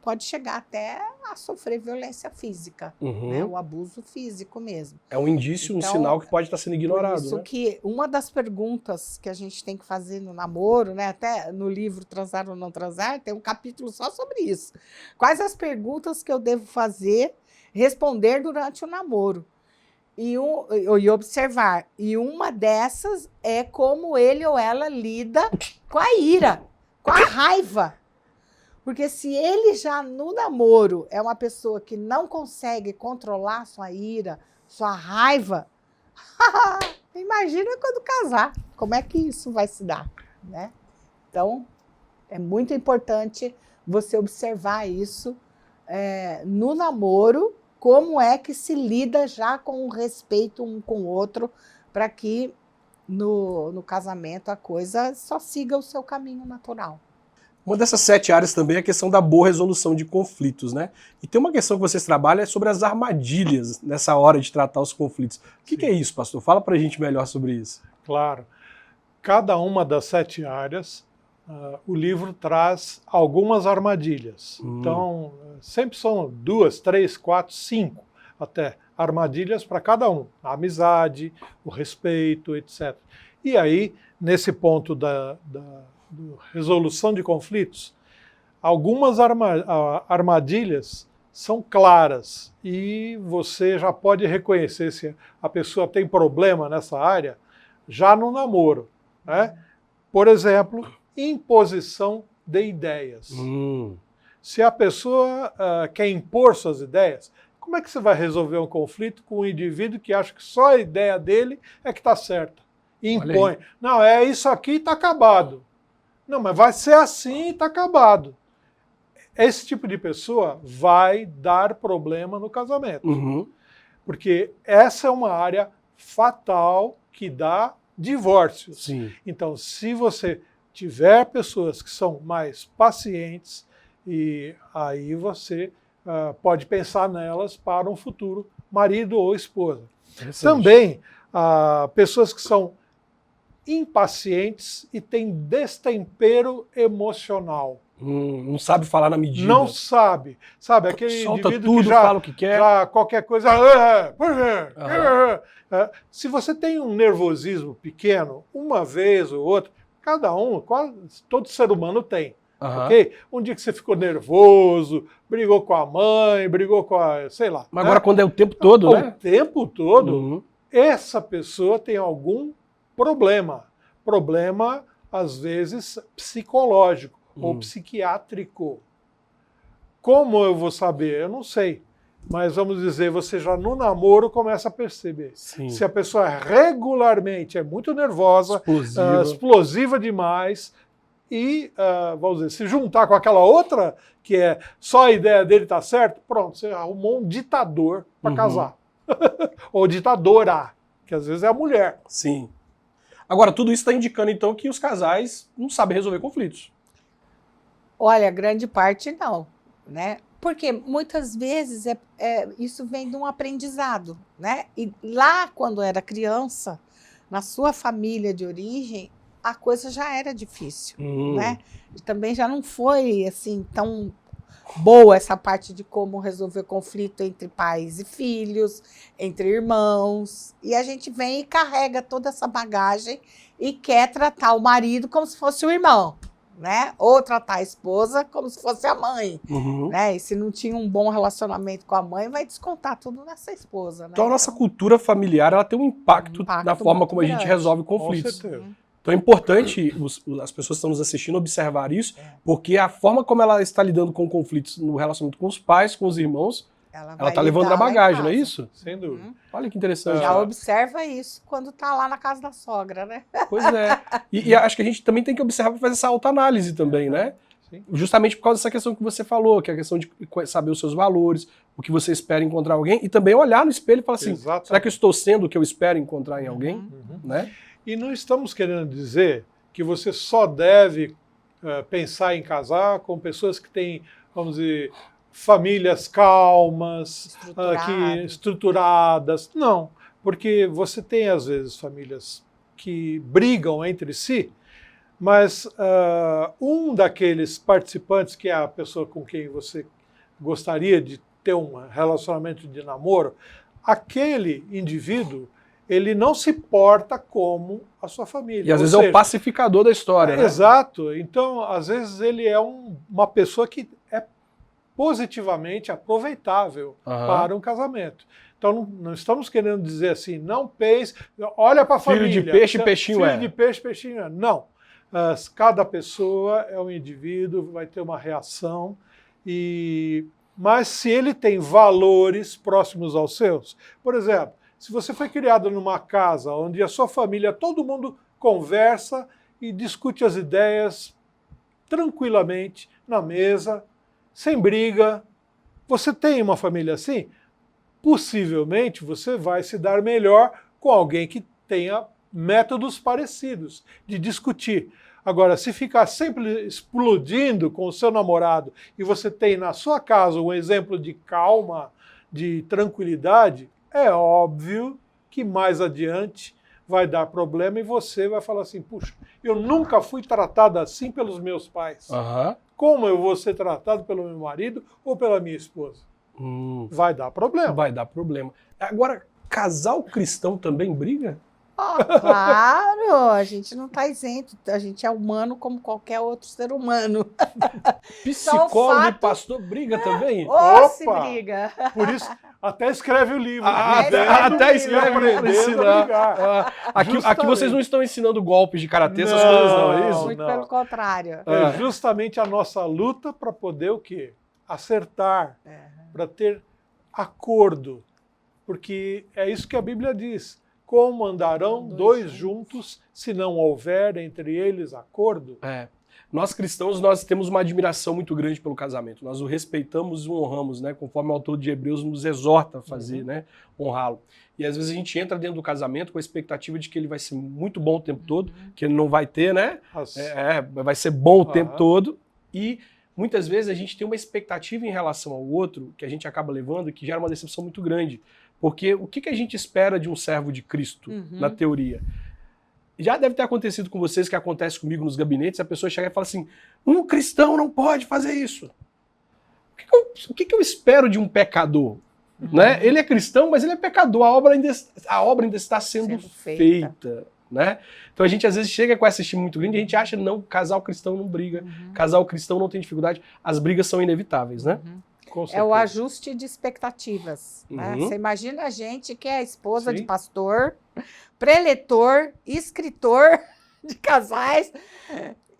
pode chegar até a sofrer violência física, né? O abuso físico mesmo. É um indício, um sinal que pode estar sendo ignorado. Por isso né? que uma das perguntas que a gente tem que fazer no namoro, né? Até no livro Transar ou Não Transar, tem um capítulo só sobre isso. Quais as perguntas que eu devo responder durante o namoro? E observar. E uma dessas é como ele ou ela lida com a ira, com a raiva. Porque se ele já no namoro é uma pessoa que não consegue controlar sua ira, sua raiva, imagina quando casar, como é que isso vai se dar, né? Então, é muito importante você observar isso no namoro, como é que se lida já com o respeito um com o outro, para que no casamento a coisa só siga o seu caminho natural. Uma dessas 7 áreas também é a questão da boa resolução de conflitos, né? E tem uma questão que vocês trabalham sobre as armadilhas nessa hora de tratar os conflitos. O que é isso, pastor? Fala pra gente melhor sobre isso. Claro. Cada uma das 7 áreas, o livro traz algumas armadilhas. Então, sempre são 2, 3, 4, 5 até armadilhas para cada um. A amizade, o respeito, etc. E aí, nesse ponto da resolução de conflitos, algumas armadilhas são claras e você já pode reconhecer se a pessoa tem problema nessa área já no namoro, né? Por exemplo, imposição de ideias. Se a pessoa quer impor suas ideias, como é que você vai resolver um conflito com um indivíduo que acha que só a ideia dele é que está certa? E impõe. Não, é isso aqui e está acabado. Não, mas vai ser assim e está acabado. Esse tipo de pessoa vai dar problema no casamento. Porque essa é uma área fatal que dá divórcios. Sim. Então, se você tiver pessoas que são mais pacientes, e aí você pode pensar nelas para um futuro marido ou esposa. Também, pessoas que são impacientes e têm destempero emocional. Não sabe falar na medida. Não sabe. Sabe, aquele solta indivíduo tudo, que já, fala o que quer. já qualquer coisa... Se você tem um nervosismo pequeno, uma vez ou outra, cada um, quase todo ser humano tem. Ok? Um dia que você ficou nervoso, brigou com a mãe, brigou com a... sei lá. Mas agora quando é o tempo todo, né? O tempo todo, essa pessoa tem algum problema. Problema, às vezes, psicológico ou psiquiátrico. Como eu vou saber? Eu não sei. Mas vamos dizer, você já no namoro começa a perceber. Sim. Se a pessoa regularmente é muito nervosa, explosiva demais, e, vamos dizer, se juntar com aquela outra, que é só a ideia dele tá certo, pronto, você arrumou um ditador para casar. Ou ditadora, que às vezes é a mulher. Sim. Agora, tudo isso está indicando, então, que os casais não sabem resolver conflitos. Olha, grande parte não, né? Porque muitas vezes isso vem de um aprendizado, né? E lá, quando era criança, na sua família de origem, a coisa já era difícil, né? E também já não foi, assim, tão boa essa parte de como resolver conflito entre pais e filhos, entre irmãos. E a gente vem e carrega toda essa bagagem e quer tratar o marido como se fosse o irmão, né? Ou tratar a esposa como se fosse a mãe, né? E se não tinha um bom relacionamento com a mãe, vai descontar tudo nessa esposa, né? Então a nossa cultura familiar ela tem um impacto na forma como a gente resolve conflitos. Com certeza. Então é importante as pessoas que estão nos assistindo observar isso, porque a forma como ela está lidando com conflitos no relacionamento com os pais, com os irmãos, ela está levando na bagagem, não é isso? Sem dúvida. Olha que interessante. Já observa isso quando está lá na casa da sogra, né? Pois é. E acho que a gente também tem que observar para fazer essa autoanálise também, né? Sim. Justamente por causa dessa questão que você falou, que é a questão de saber os seus valores, o que você espera encontrar em alguém, e também olhar no espelho e falar assim, será que eu estou sendo o que eu espero encontrar em alguém? Né? E não estamos querendo dizer que você só deve pensar em casar com pessoas que têm, vamos dizer, famílias calmas, estruturadas. Não, porque você tem, às vezes, famílias que brigam entre si, Mas um daqueles participantes, que é a pessoa com quem você gostaria de ter um relacionamento de namoro, aquele indivíduo, ele não se porta como a sua família. E às vezes é o pacificador da história, né? Exato. Então, às vezes, ele é uma pessoa que é positivamente aproveitável para um casamento. Então, não estamos querendo dizer assim, não pense, olha para a família. Filho de peixe, peixinho é. Filho de peixe, peixinho é. Não. Cada pessoa é um indivíduo, vai ter uma reação, mas se ele tem valores próximos aos seus, por exemplo, se você foi criado numa casa onde a sua família, todo mundo conversa e discute as ideias tranquilamente na mesa, sem briga, você tem uma família assim, possivelmente você vai se dar melhor com alguém que tenha métodos parecidos de discutir. Agora, se ficar sempre explodindo com o seu namorado e você tem na sua casa um exemplo de calma, de tranquilidade, é óbvio que mais adiante vai dar problema e você vai falar assim, puxa, eu nunca fui tratado assim pelos meus pais. Como eu vou ser tratado pelo meu marido ou pela minha esposa? Vai dar problema. Vai dar problema. Agora, casal cristão também briga? Claro, a gente não está isento, a gente é humano como qualquer outro ser humano. Psicólogo e pastor briga também? Se briga. Por isso, até escreve o livro. Até escreve o livro ensinar. Aqui vocês não estão ensinando golpes de karatê, essas coisas não, é isso? Muito pelo contrário. É justamente a nossa luta para poder o quê? Acertar, para ter acordo. Porque é isso que a Bíblia diz. Como andarão dois juntos se não houver entre eles acordo? Nós cristãos, nós temos uma admiração muito grande pelo casamento. Nós o respeitamos e o honramos, né? Conforme o autor de Hebreus nos exorta a fazer, né? Honrá-lo. E às vezes a gente entra dentro do casamento com a expectativa de que ele vai ser muito bom o tempo todo, que ele não vai ter, né? Vai ser bom o tempo todo. E muitas vezes a gente tem uma expectativa em relação ao outro que a gente acaba levando, que gera uma decepção muito grande. Porque o que a gente espera de um servo de Cristo, na teoria? Já deve ter acontecido com vocês, que acontece comigo nos gabinetes, a pessoa chega e fala assim, um cristão não pode fazer isso. O que eu espero de um pecador? Né? Ele é cristão, mas ele é pecador, a obra ainda está sendo feita. Né? Então a gente às vezes chega com essa estima muito grande e a gente acha, não, casal cristão não briga, casal cristão não tem dificuldade, as brigas são inevitáveis, né? É o ajuste de expectativas. Né? Você imagina a gente que é esposa de pastor, preletor, escritor de casais,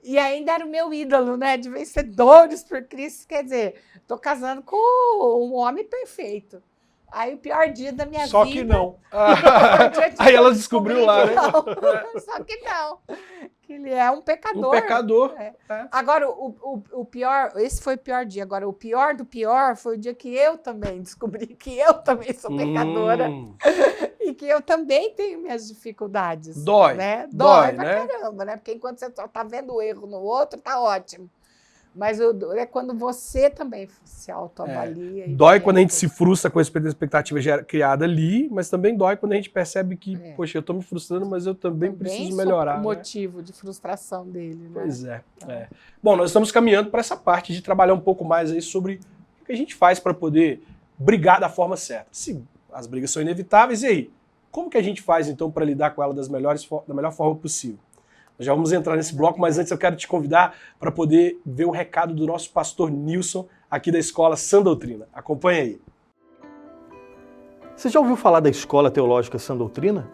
e ainda era o meu ídolo, né? De vencedores por Cristo. Quer dizer, estou casando com um homem perfeito. Aí o pior dia da minha vida... Só que não. Aí ela descobriu lá, né? Só que não. Que ele é um pecador. Um pecador. Agora, o pior... Esse foi o pior dia. Agora, o pior do pior foi o dia que eu também descobri que eu também sou pecadora. E que eu também tenho minhas dificuldades. Dói. Né? Dói pra né? caramba, né? Porque enquanto você só tá vendo o erro no outro, tá ótimo. Mas é quando você também se autoavalia. Dói quando a gente se frustra com a expectativa criada ali, mas também dói quando a gente percebe que, poxa, eu estou me frustrando, mas eu também preciso melhorar. O motivo de frustração dele. Né? Pois é. Bom, nós estamos caminhando para essa parte de trabalhar um pouco mais aí sobre o que a gente faz para poder brigar da forma certa. Se as brigas são inevitáveis, e aí? Como que a gente faz, então, para lidar com ela da melhor forma possível? Nós já vamos entrar nesse bloco, mas antes eu quero te convidar para poder ver o recado do nosso pastor Nilson, aqui da Escola Sã Doutrina. Acompanha aí. Você já ouviu falar da Escola Teológica Sã Doutrina?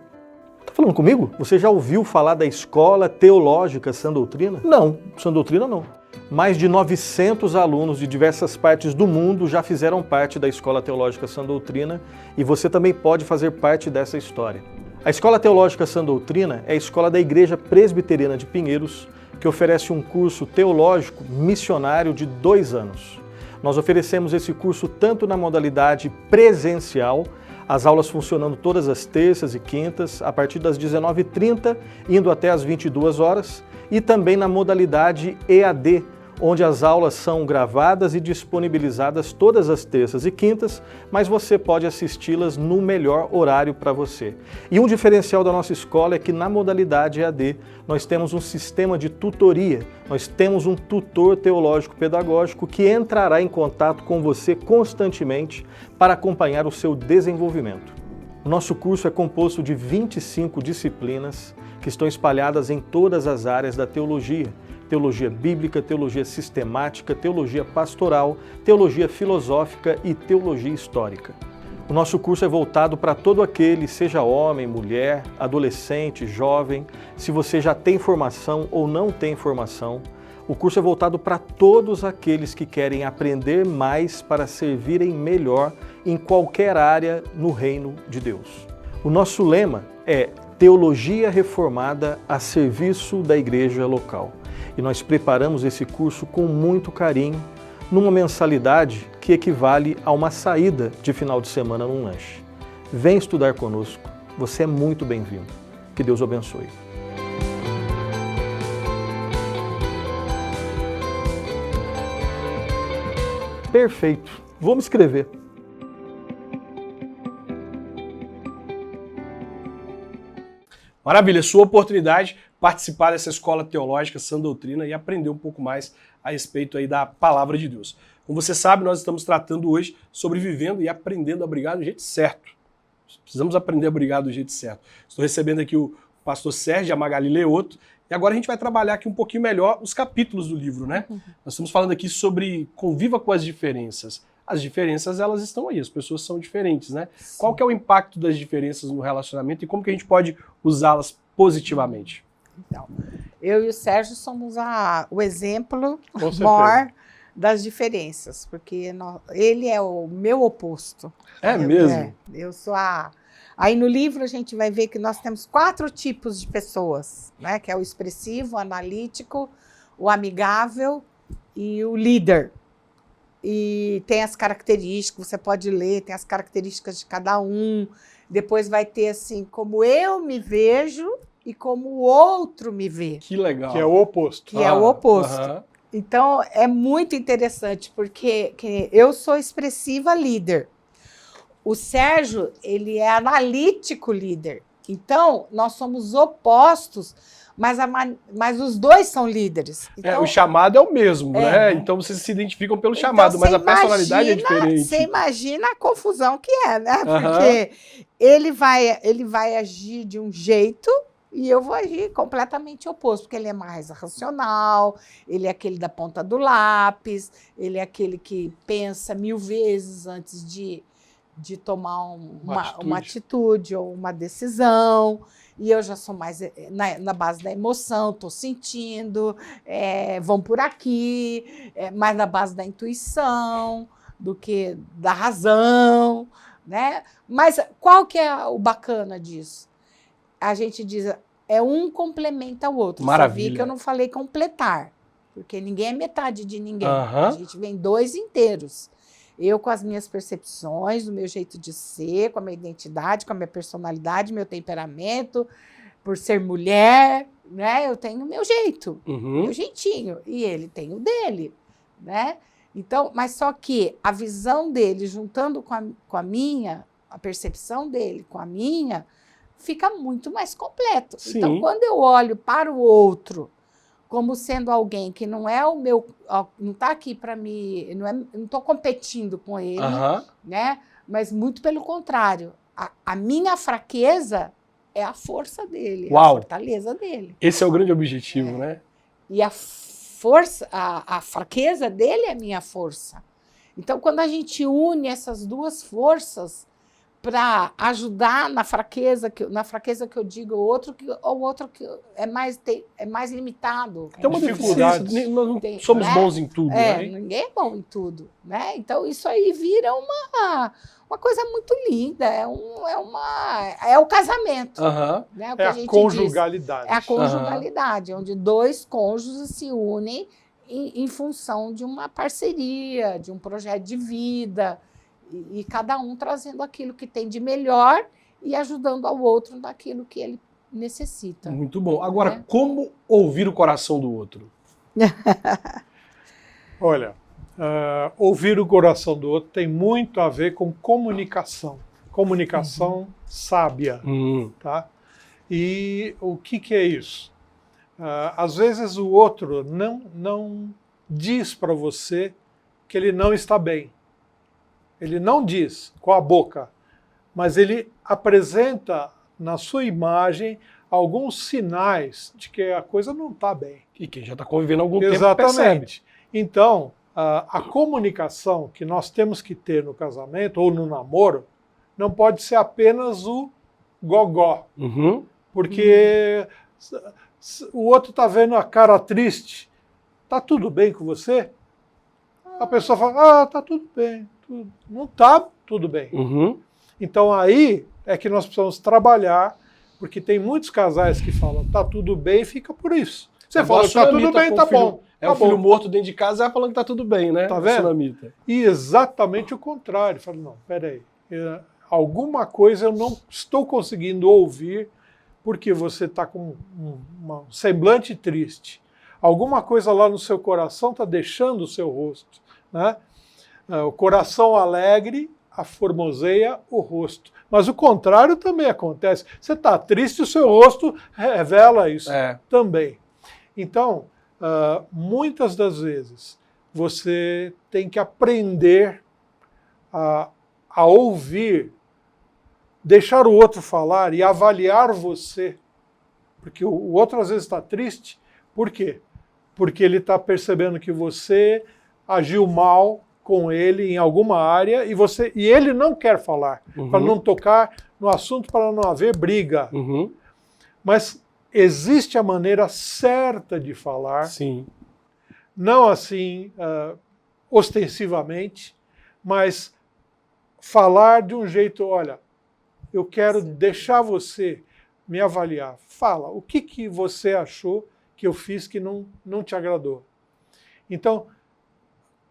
Tá falando comigo? Você já ouviu falar da Escola Teológica Sã Doutrina? Não, Sã Doutrina não. Mais de 900 alunos de diversas partes do mundo já fizeram parte da Escola Teológica Sã Doutrina e você também pode fazer parte dessa história. A Escola Teológica Sã Doutrina é a escola da Igreja Presbiteriana de Pinheiros, que oferece um curso teológico missionário de 2 anos. Nós oferecemos esse curso tanto na modalidade presencial, as aulas funcionando todas as terças e quintas, a partir das 19h30, indo até as 22 horas, e também na modalidade EAD, onde as aulas são gravadas e disponibilizadas todas as terças e quintas, mas você pode assisti-las no melhor horário para você. E um diferencial da nossa escola é que na modalidade EAD nós temos um sistema de tutoria, nós temos um tutor teológico pedagógico que entrará em contato com você constantemente para acompanhar o seu desenvolvimento. O nosso curso é composto de 25 disciplinas que estão espalhadas em todas as áreas da teologia. Teologia bíblica, teologia sistemática, teologia pastoral, teologia filosófica e teologia histórica. O nosso curso é voltado para todo aquele, seja homem, mulher, adolescente, jovem, se você já tem formação ou não tem formação. O curso é voltado para todos aqueles que querem aprender mais para servirem melhor em qualquer área no reino de Deus. O nosso lema é Teologia Reformada a serviço da igreja local. E nós preparamos esse curso com muito carinho, numa mensalidade que equivale a uma saída de final de semana num lanche. Vem estudar conosco, você é muito bem-vindo. Que Deus o abençoe. Perfeito, vou me inscrever. Maravilha, sua oportunidade participar dessa escola teológica Sã Doutrina e aprender um pouco mais a respeito aí da palavra de Deus. Como você sabe, nós estamos tratando hoje sobre vivendo e aprendendo a brigar do jeito certo. Precisamos aprender a brigar do jeito certo. Estou recebendo aqui o pastor Sérgio, a Magali Leoto, e agora a gente vai trabalhar aqui um pouquinho melhor os capítulos do livro, né? Nós estamos falando aqui sobre conviva com as diferenças. As diferenças, elas estão aí, as pessoas são diferentes, né? Sim. Qual que é o impacto das diferenças no relacionamento e como que a gente pode usá-las positivamente? Então, eu e o Sérgio somos o exemplo maior das diferenças, porque ele é o meu oposto. É mesmo? Eu sou a... Aí no livro a gente vai ver que nós temos 4 tipos de pessoas, né? Que é o expressivo, o analítico, o amigável e o líder. E tem as características, você pode ler, tem as características de cada um. Depois vai ter assim, como eu me vejo e como o outro me vê. Que legal. Que é o oposto. Que é o oposto. Então, é muito interessante, porque eu sou expressiva líder. O Sérgio, ele é analítico líder. Então, nós somos opostos, mas os dois são líderes. Então, o chamado é o mesmo, né? Então, vocês se identificam pelo chamado, mas a personalidade é diferente. Você imagina a confusão que é, né? Porque ele vai agir de um jeito e eu vou agir completamente oposto, porque ele é mais racional, ele é aquele da ponta do lápis, ele é aquele que pensa 1000 vezes antes de tomar uma atitude ou uma decisão. E eu já sou mais na base da emoção, estou sentindo, vão por aqui, mais na base da intuição do que da razão, né? Mas qual que é o bacana disso? A gente diz, um complementa o outro. Maravilha. Você viu que eu não falei completar, porque ninguém é metade de ninguém. A gente vem 2 inteiros. Eu com as minhas percepções, do meu jeito de ser, com a minha identidade, com a minha personalidade, meu temperamento, por ser mulher, né? Eu tenho o meu jeito, meu jeitinho, e ele tem o dele, né? Então, mas só que a visão dele, juntando com a minha, a percepção dele com a minha, fica muito mais completo. Sim. Então, quando eu olho para o outro como sendo alguém que não é o meu, não está aqui para mim, não estou competindo com ele, né? Mas muito pelo contrário, a minha fraqueza é a força dele, a fortaleza dele. Esse é o grande objetivo, né? E a força, a fraqueza dele é a minha força. Então, quando a gente une essas 2 forças para ajudar na fraqueza que eu digo, o outro que é mais limitado. Tem uma dificuldade. Nós não somos bons em tudo, né? Ninguém é bom em tudo, né? Então isso aí vira uma coisa muito linda. É o casamento. Né? O que a conjugalidade. É a conjugalidade, onde 2 cônjuges se unem em função de uma parceria, de um projeto de vida. E cada um trazendo aquilo que tem de melhor e ajudando ao outro naquilo que ele necessita. Muito bom. Agora, como ouvir o coração do outro? Olha, ouvir o coração do outro tem muito a ver com comunicação. Comunicação sábia, tá? E o que é isso? Às vezes o outro não diz para você que ele não está bem. Ele não diz com a boca, mas ele apresenta na sua imagem alguns sinais de que a coisa não está bem. E quem já está convivendo há algum tempo Exatamente. percebe. Então, a comunicação que nós temos que ter no casamento ou no namoro não pode ser apenas o gogó. Porque o outro está vendo a cara triste. Está tudo bem com você? A pessoa fala, está tudo bem. Não está tudo bem. Então aí é que nós precisamos trabalhar, porque tem muitos casais que falam, está tudo bem, e fica por isso. Você fala, está tudo bem, está bom. O filho morto dentro de casa falando que está tudo bem, né? Tá vendo? Sunamita. E exatamente o contrário. Fala, não, peraí, alguma coisa eu não estou conseguindo ouvir porque você está com um semblante triste. Alguma coisa lá no seu coração está deixando o seu rosto, né? O coração alegre aformoseia o rosto. Mas o contrário também acontece. Você está triste, o seu rosto revela isso também. Então, muitas das vezes, você tem que aprender a ouvir, deixar o outro falar e avaliar você. Porque o outro às vezes está triste. Por quê? Porque ele está percebendo que você agiu mal com ele em alguma área e ele não quer falar, para não tocar no assunto, para não haver briga. Mas existe a maneira certa de falar, Sim. Não assim ostensivamente, mas falar de um jeito, olha, eu quero deixar você me avaliar. Fala, o que você achou que eu fiz que não te agradou? Então,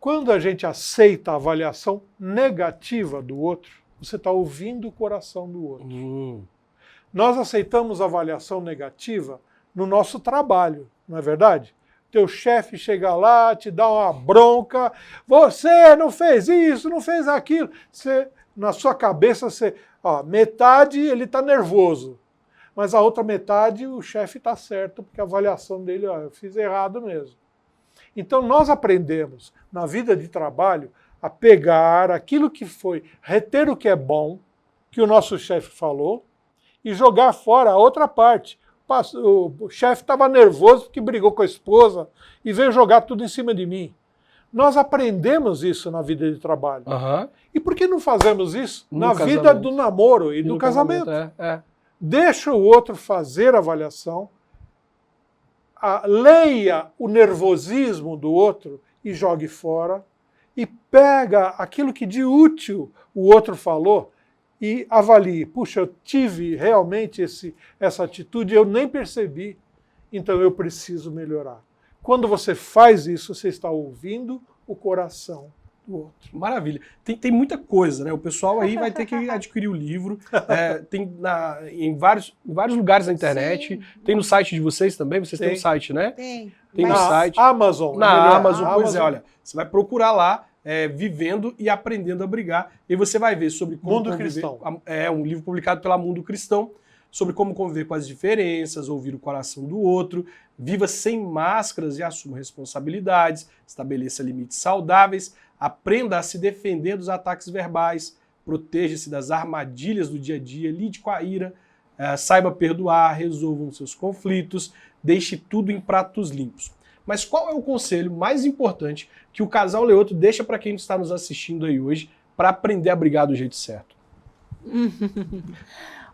quando a gente aceita a avaliação negativa do outro, você está ouvindo o coração do outro. Nós aceitamos a avaliação negativa no nosso trabalho, não é verdade? Teu chefe chega lá, te dá uma bronca, você não fez isso, não fez aquilo. Na sua cabeça, metade ele está nervoso, mas a outra metade o chefe está certo, porque a avaliação dele, eu fiz errado mesmo. Então nós aprendemos na vida de trabalho a pegar aquilo que foi, reter o que é bom, que o nosso chefe falou, e jogar fora a outra parte. O chefe estava nervoso porque brigou com a esposa e veio jogar tudo em cima de mim. Nós aprendemos isso na vida de trabalho. E por que não fazemos isso na vida do namoro e do casamento? Deixa o outro fazer a avaliação, leia o nervosismo do outro e jogue fora, e pega aquilo que de útil o outro falou e avalie. Puxa, eu tive realmente essa atitude, eu nem percebi, então eu preciso melhorar. Quando você faz isso, você está ouvindo o coração do outro. Maravilha. Tem muita coisa, né? O pessoal aí vai ter que adquirir o livro. Tem em vários lugares na internet. Sim. Tem no site de vocês também? Vocês têm um site, né? Tem. Tem no site. Amazon. Na Amazon, pois é, olha. Você vai procurar lá, Vivendo e Aprendendo a Brigar, e você vai ver sobre como Mundo conviver. Cristão. É um livro publicado pela Mundo Cristão, sobre como conviver com as diferenças, ouvir o coração do outro, viva sem máscaras e assuma responsabilidades, estabeleça limites saudáveis, aprenda a se defender dos ataques verbais, proteja-se das armadilhas do dia a dia, lide com a ira, saiba perdoar, resolvam seus conflitos, deixe tudo em pratos limpos. Mas qual é o conselho mais importante que o casal Leoto deixa para quem está nos assistindo aí hoje para aprender a brigar do jeito certo?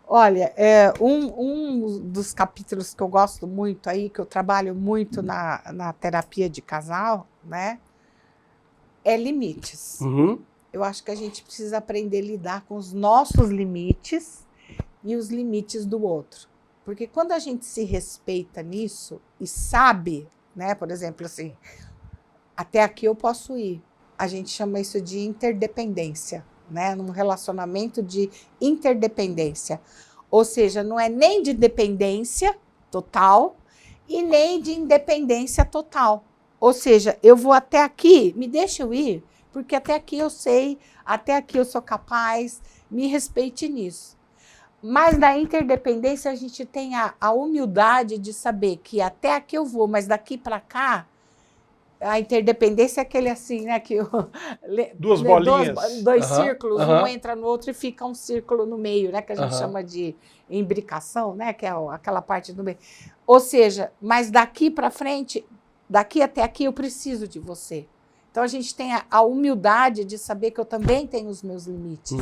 Olha, um dos capítulos que eu gosto muito aí, que eu trabalho muito na terapia de casal, né, é limites. Eu acho que a gente precisa aprender a lidar com os nossos limites e os limites do outro. Porque quando a gente se respeita nisso e sabe, né, por exemplo, assim, até aqui eu posso ir. A gente chama isso de interdependência, né? Num relacionamento de interdependência. Ou seja, não é nem de dependência total e nem de independência total. Ou seja, eu vou até aqui, me deixa eu ir, porque até aqui eu sei, até aqui eu sou capaz, me respeite nisso. Mas na interdependência a gente tem a humildade de saber que até aqui eu vou, mas daqui para cá, a interdependência é aquele assim, né? Que Duas bolinhas. Dois círculos, um entra no outro e fica um círculo no meio, né? Que a gente chama de imbricação, né? Que é aquela parte do meio. Ou seja, mas daqui para frente, daqui até aqui eu preciso de você. Então a gente tem a humildade de saber que eu também tenho os meus limites,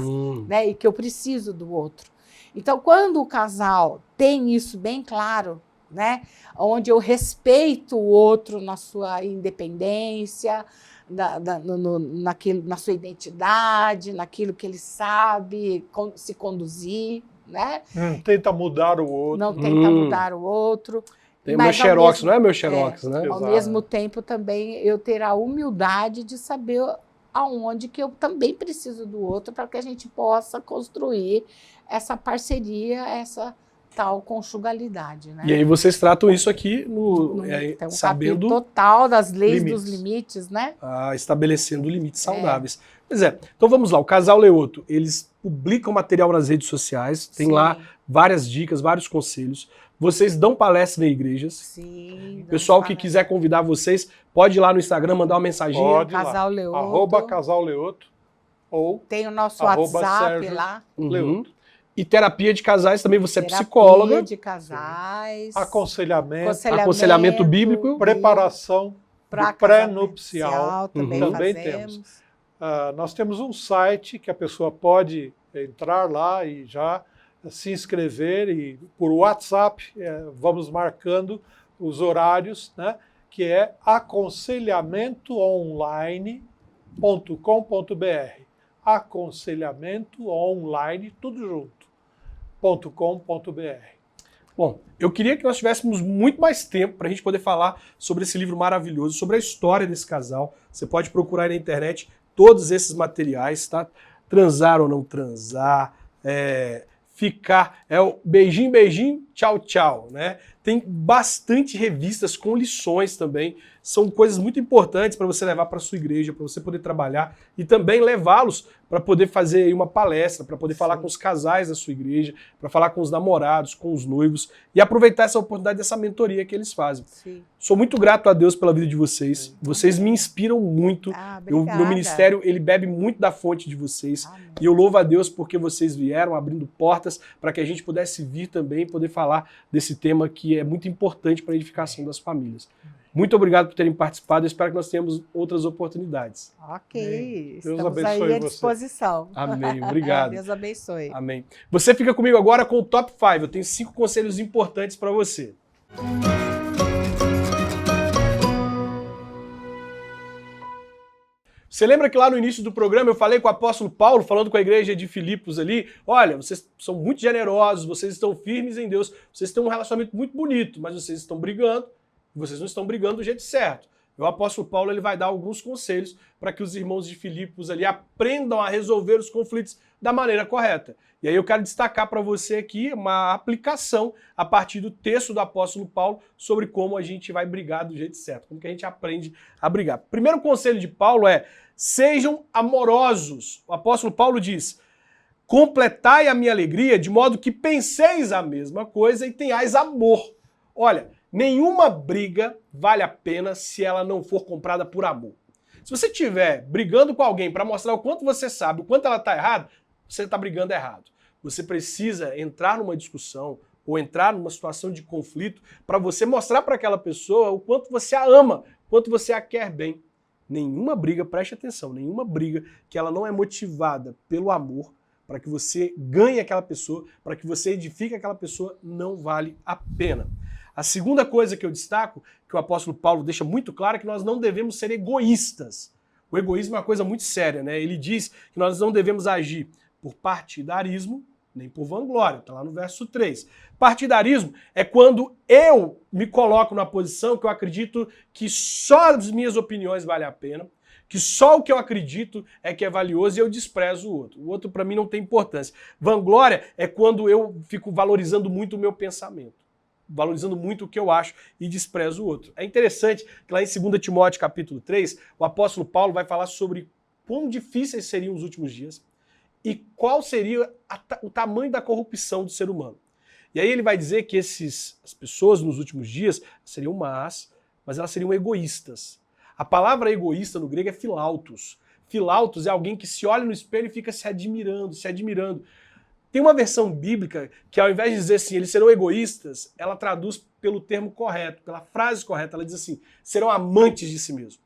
né? E que eu preciso do outro. Então, quando o casal tem isso bem claro, né, onde eu respeito o outro na sua independência, na sua identidade, naquilo que ele sabe se conduzir, né? Não tenta mudar o outro. Não tenta mudar o outro. Tem meu xerox, não é meu xerox, né? Ao mesmo tempo também eu ter a humildade de saber aonde que eu também preciso do outro para que a gente possa construir essa parceria, essa tal conjugalidade, né? E aí vocês tratam isso aqui tem um sabendo capítulo total das leis dos limites, né? Estabelecendo limites saudáveis. Pois é, então vamos lá, o Casal Leoto, eles publicam material nas redes sociais, tem lá várias dicas, vários conselhos. Vocês dão palestra em igrejas. Sim. Pessoal que quiser convidar vocês, pode ir lá no Instagram, mandar uma mensaginha. Pode Casal Leoto. @casalleoto ou tem o nosso WhatsApp lá. Leoto. E terapia de casais também, você é psicóloga. Terapia de casais. Aconselhamento bíblico. Preparação pré-nupcial. Também temos. Nós temos um site que a pessoa pode entrar lá e já se inscrever e por WhatsApp vamos marcando os horários, né, que é aconselhamentoonline.com.br. Aconselhamento online, tudo junto, .com.br. Bom, eu queria que nós tivéssemos muito mais tempo para a gente poder falar sobre esse livro maravilhoso, sobre a história desse casal. Você pode procurar aí na internet todos esses materiais, tá? Transar ou não transar, ficar, o beijinho, beijinho, tchau, tchau, né? Tem bastante revistas com lições também, são coisas muito importantes para você levar para sua igreja, para você poder trabalhar e também levá-los para poder fazer aí uma palestra, para poder falar com os casais da sua igreja, para falar com os namorados, com os noivos e aproveitar essa oportunidade dessa mentoria que eles fazem. Sim. Sou muito grato a Deus pela vida de vocês. Vocês me inspiram muito. Meu ministério, ele bebe muito da fonte de vocês. Amém. E eu louvo a Deus porque vocês vieram abrindo portas para que a gente pudesse vir também e poder falar desse tema que é muito importante para a edificação das famílias. Muito obrigado por terem participado. Eu espero que nós tenhamos outras oportunidades. Ok. Deus Estamos abençoe aí à você. disposição. Amém. Obrigado. Deus abençoe. Amém. Você fica comigo agora com o Top 5. Eu tenho 5 conselhos importantes para você. Você lembra que lá no início do programa eu falei com o apóstolo Paulo, falando com a igreja de Filipos ali, olha, vocês são muito generosos, vocês estão firmes em Deus, vocês têm um relacionamento muito bonito, mas vocês estão brigando, vocês não estão brigando do jeito certo. O apóstolo Paulo ele vai dar alguns conselhos para que os irmãos de Filipos ali aprendam a resolver os conflitos da maneira correta. E aí eu quero destacar para você aqui uma aplicação a partir do texto do apóstolo Paulo sobre como a gente vai brigar do jeito certo, como que a gente aprende a brigar. Primeiro conselho de Paulo é: sejam amorosos. O apóstolo Paulo diz: completai a minha alegria de modo que penseis a mesma coisa e tenhais amor. Olha, nenhuma briga vale a pena se ela não for comprada por amor. Se você estiver brigando com alguém para mostrar o quanto você sabe, o quanto ela está errada, você está brigando errado. Você precisa entrar numa discussão ou entrar numa situação de conflito para você mostrar para aquela pessoa o quanto você a ama, o quanto você a quer bem. Nenhuma briga, preste atenção, nenhuma briga que ela não é motivada pelo amor, para que você ganhe aquela pessoa, para que você edifique aquela pessoa, não vale a pena. A segunda coisa que eu destaco, que o apóstolo Paulo deixa muito claro, é que nós não devemos ser egoístas. O egoísmo é uma coisa muito séria, né? Ele diz que nós não devemos agir por partidarismo, nem por vanglória. Está lá no verso 3. Partidarismo é quando eu me coloco na posição que eu acredito que só as minhas opiniões valem a pena, que só o que eu acredito é que é valioso e eu desprezo o outro. O outro, para mim, não tem importância. Vanglória é quando eu fico valorizando muito o meu pensamento. valorizando muito o que eu acho e desprezo o outro. É interessante que lá em 2 Timóteo capítulo 3, o apóstolo Paulo vai falar sobre quão difíceis seriam os últimos dias e qual seria o tamanho da corrupção do ser humano. E aí ele vai dizer que as pessoas nos últimos dias seriam más, mas elas seriam egoístas. A palavra egoísta no grego é philautos. Philautos é alguém que se olha no espelho e fica se admirando, se admirando. Tem uma versão bíblica que, ao invés de dizer assim, eles serão egoístas, ela traduz pelo termo correto, pela frase correta. Ela diz assim, serão amantes de si mesmo.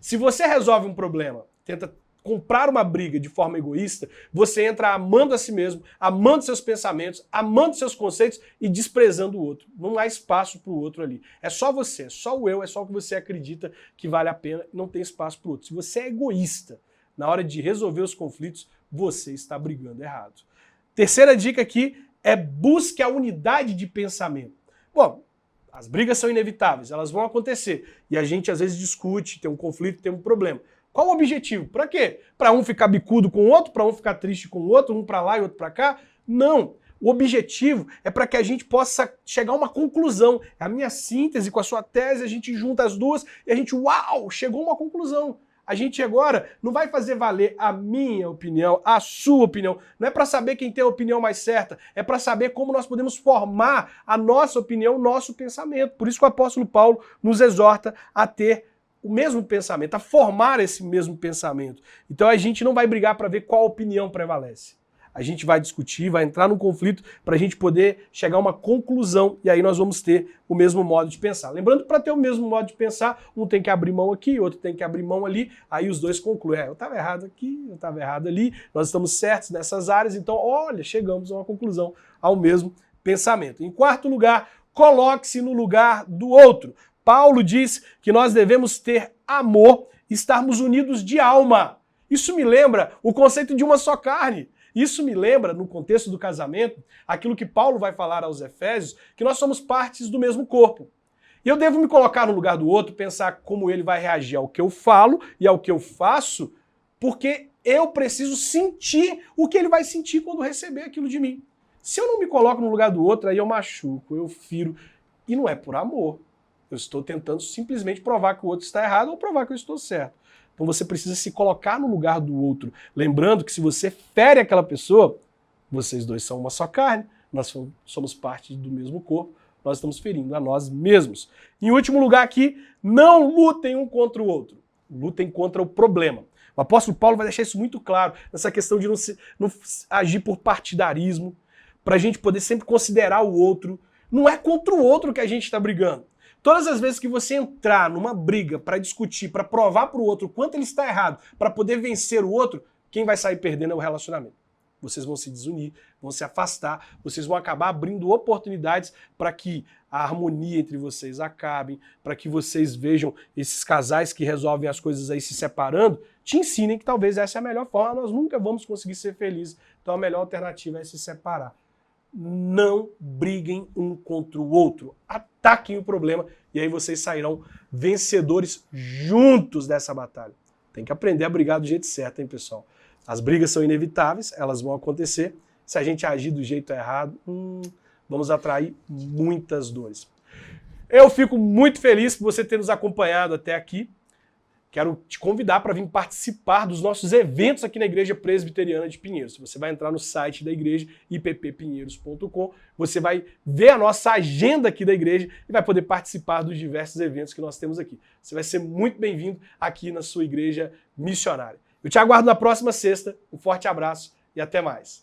Se você resolve um problema, tenta comprar uma briga de forma egoísta, você entra amando a si mesmo, amando seus pensamentos, amando seus conceitos e desprezando o outro. Não há espaço para o outro ali. É só você, é só o eu, é só o que você acredita que vale a pena, não tem espaço para o outro. Se você é egoísta na hora de resolver os conflitos, você está brigando errado. Terceira dica aqui é busque a unidade de pensamento. Bom, as brigas são inevitáveis, elas vão acontecer. E a gente às vezes discute, tem um conflito, tem um problema. Qual o objetivo? Para quê? Para um ficar bicudo com o outro, para um ficar triste com o outro, um para lá e outro para cá? Não. O objetivo é para que a gente possa chegar a uma conclusão. A minha síntese com a sua tese, a gente junta as duas e a gente, uau, chegou a uma conclusão. A gente agora não vai fazer valer a minha opinião, a sua opinião. Não é para saber quem tem a opinião mais certa, é para saber como nós podemos formar a nossa opinião, o nosso pensamento. Por isso que o apóstolo Paulo nos exorta a ter o mesmo pensamento, a formar esse mesmo pensamento. Então a gente não vai brigar para ver qual opinião prevalece. A gente vai discutir, vai entrar num conflito para a gente poder chegar a uma conclusão e aí nós vamos ter o mesmo modo de pensar. Lembrando que para ter o mesmo modo de pensar, um tem que abrir mão aqui, outro tem que abrir mão ali, aí os dois concluem. Eu estava errado aqui, eu estava errado ali, nós estamos certos nessas áreas, então olha, chegamos a uma conclusão, ao mesmo pensamento. Em quarto lugar, coloque-se no lugar do outro. Paulo diz que nós devemos ter amor e estarmos unidos de alma. Isso me lembra o conceito de uma só carne. Isso me lembra, no contexto do casamento, aquilo que Paulo vai falar aos Efésios, que nós somos partes do mesmo corpo. E eu devo me colocar no lugar do outro, pensar como ele vai reagir ao que eu falo e ao que eu faço, porque eu preciso sentir o que ele vai sentir quando receber aquilo de mim. Se eu não me coloco no lugar do outro, aí eu machuco, eu firo. E não é por amor. Eu estou tentando simplesmente provar que o outro está errado ou provar que eu estou certo. Então você precisa se colocar no lugar do outro. Lembrando que se você fere aquela pessoa, vocês dois são uma só carne, nós somos parte do mesmo corpo, nós estamos ferindo a nós mesmos. Em último lugar aqui, não lutem um contra o outro. Lutem contra o problema. O apóstolo Paulo vai deixar isso muito claro, nessa questão de não agir por partidarismo, para a gente poder sempre considerar o outro. Não é contra o outro que a gente está brigando. Todas as vezes que você entrar numa briga para discutir, para provar para o outro o quanto ele está errado, para poder vencer o outro, quem vai sair perdendo é o relacionamento. Vocês vão se desunir, vão se afastar, vocês vão acabar abrindo oportunidades para que a harmonia entre vocês acabe, para que vocês vejam esses casais que resolvem as coisas aí se separando, te ensinem que talvez essa é a melhor forma, nós nunca vamos conseguir ser felizes, então a melhor alternativa é se separar. Não briguem um contra o outro, ataquem o problema e aí vocês sairão vencedores juntos dessa batalha. Tem que aprender a brigar do jeito certo, hein, pessoal? As brigas são inevitáveis, elas vão acontecer. Se a gente agir do jeito errado, vamos atrair muitas dores. Eu fico muito feliz por você ter nos acompanhado até aqui. Quero te convidar para vir participar dos nossos eventos aqui na Igreja Presbiteriana de Pinheiros. Você vai entrar no site da igreja, ipppinheiros.com, você vai ver a nossa agenda aqui da igreja e vai poder participar dos diversos eventos que nós temos aqui. Você vai ser muito bem-vindo aqui na sua igreja missionária. Eu te aguardo na próxima sexta. Um forte abraço e até mais.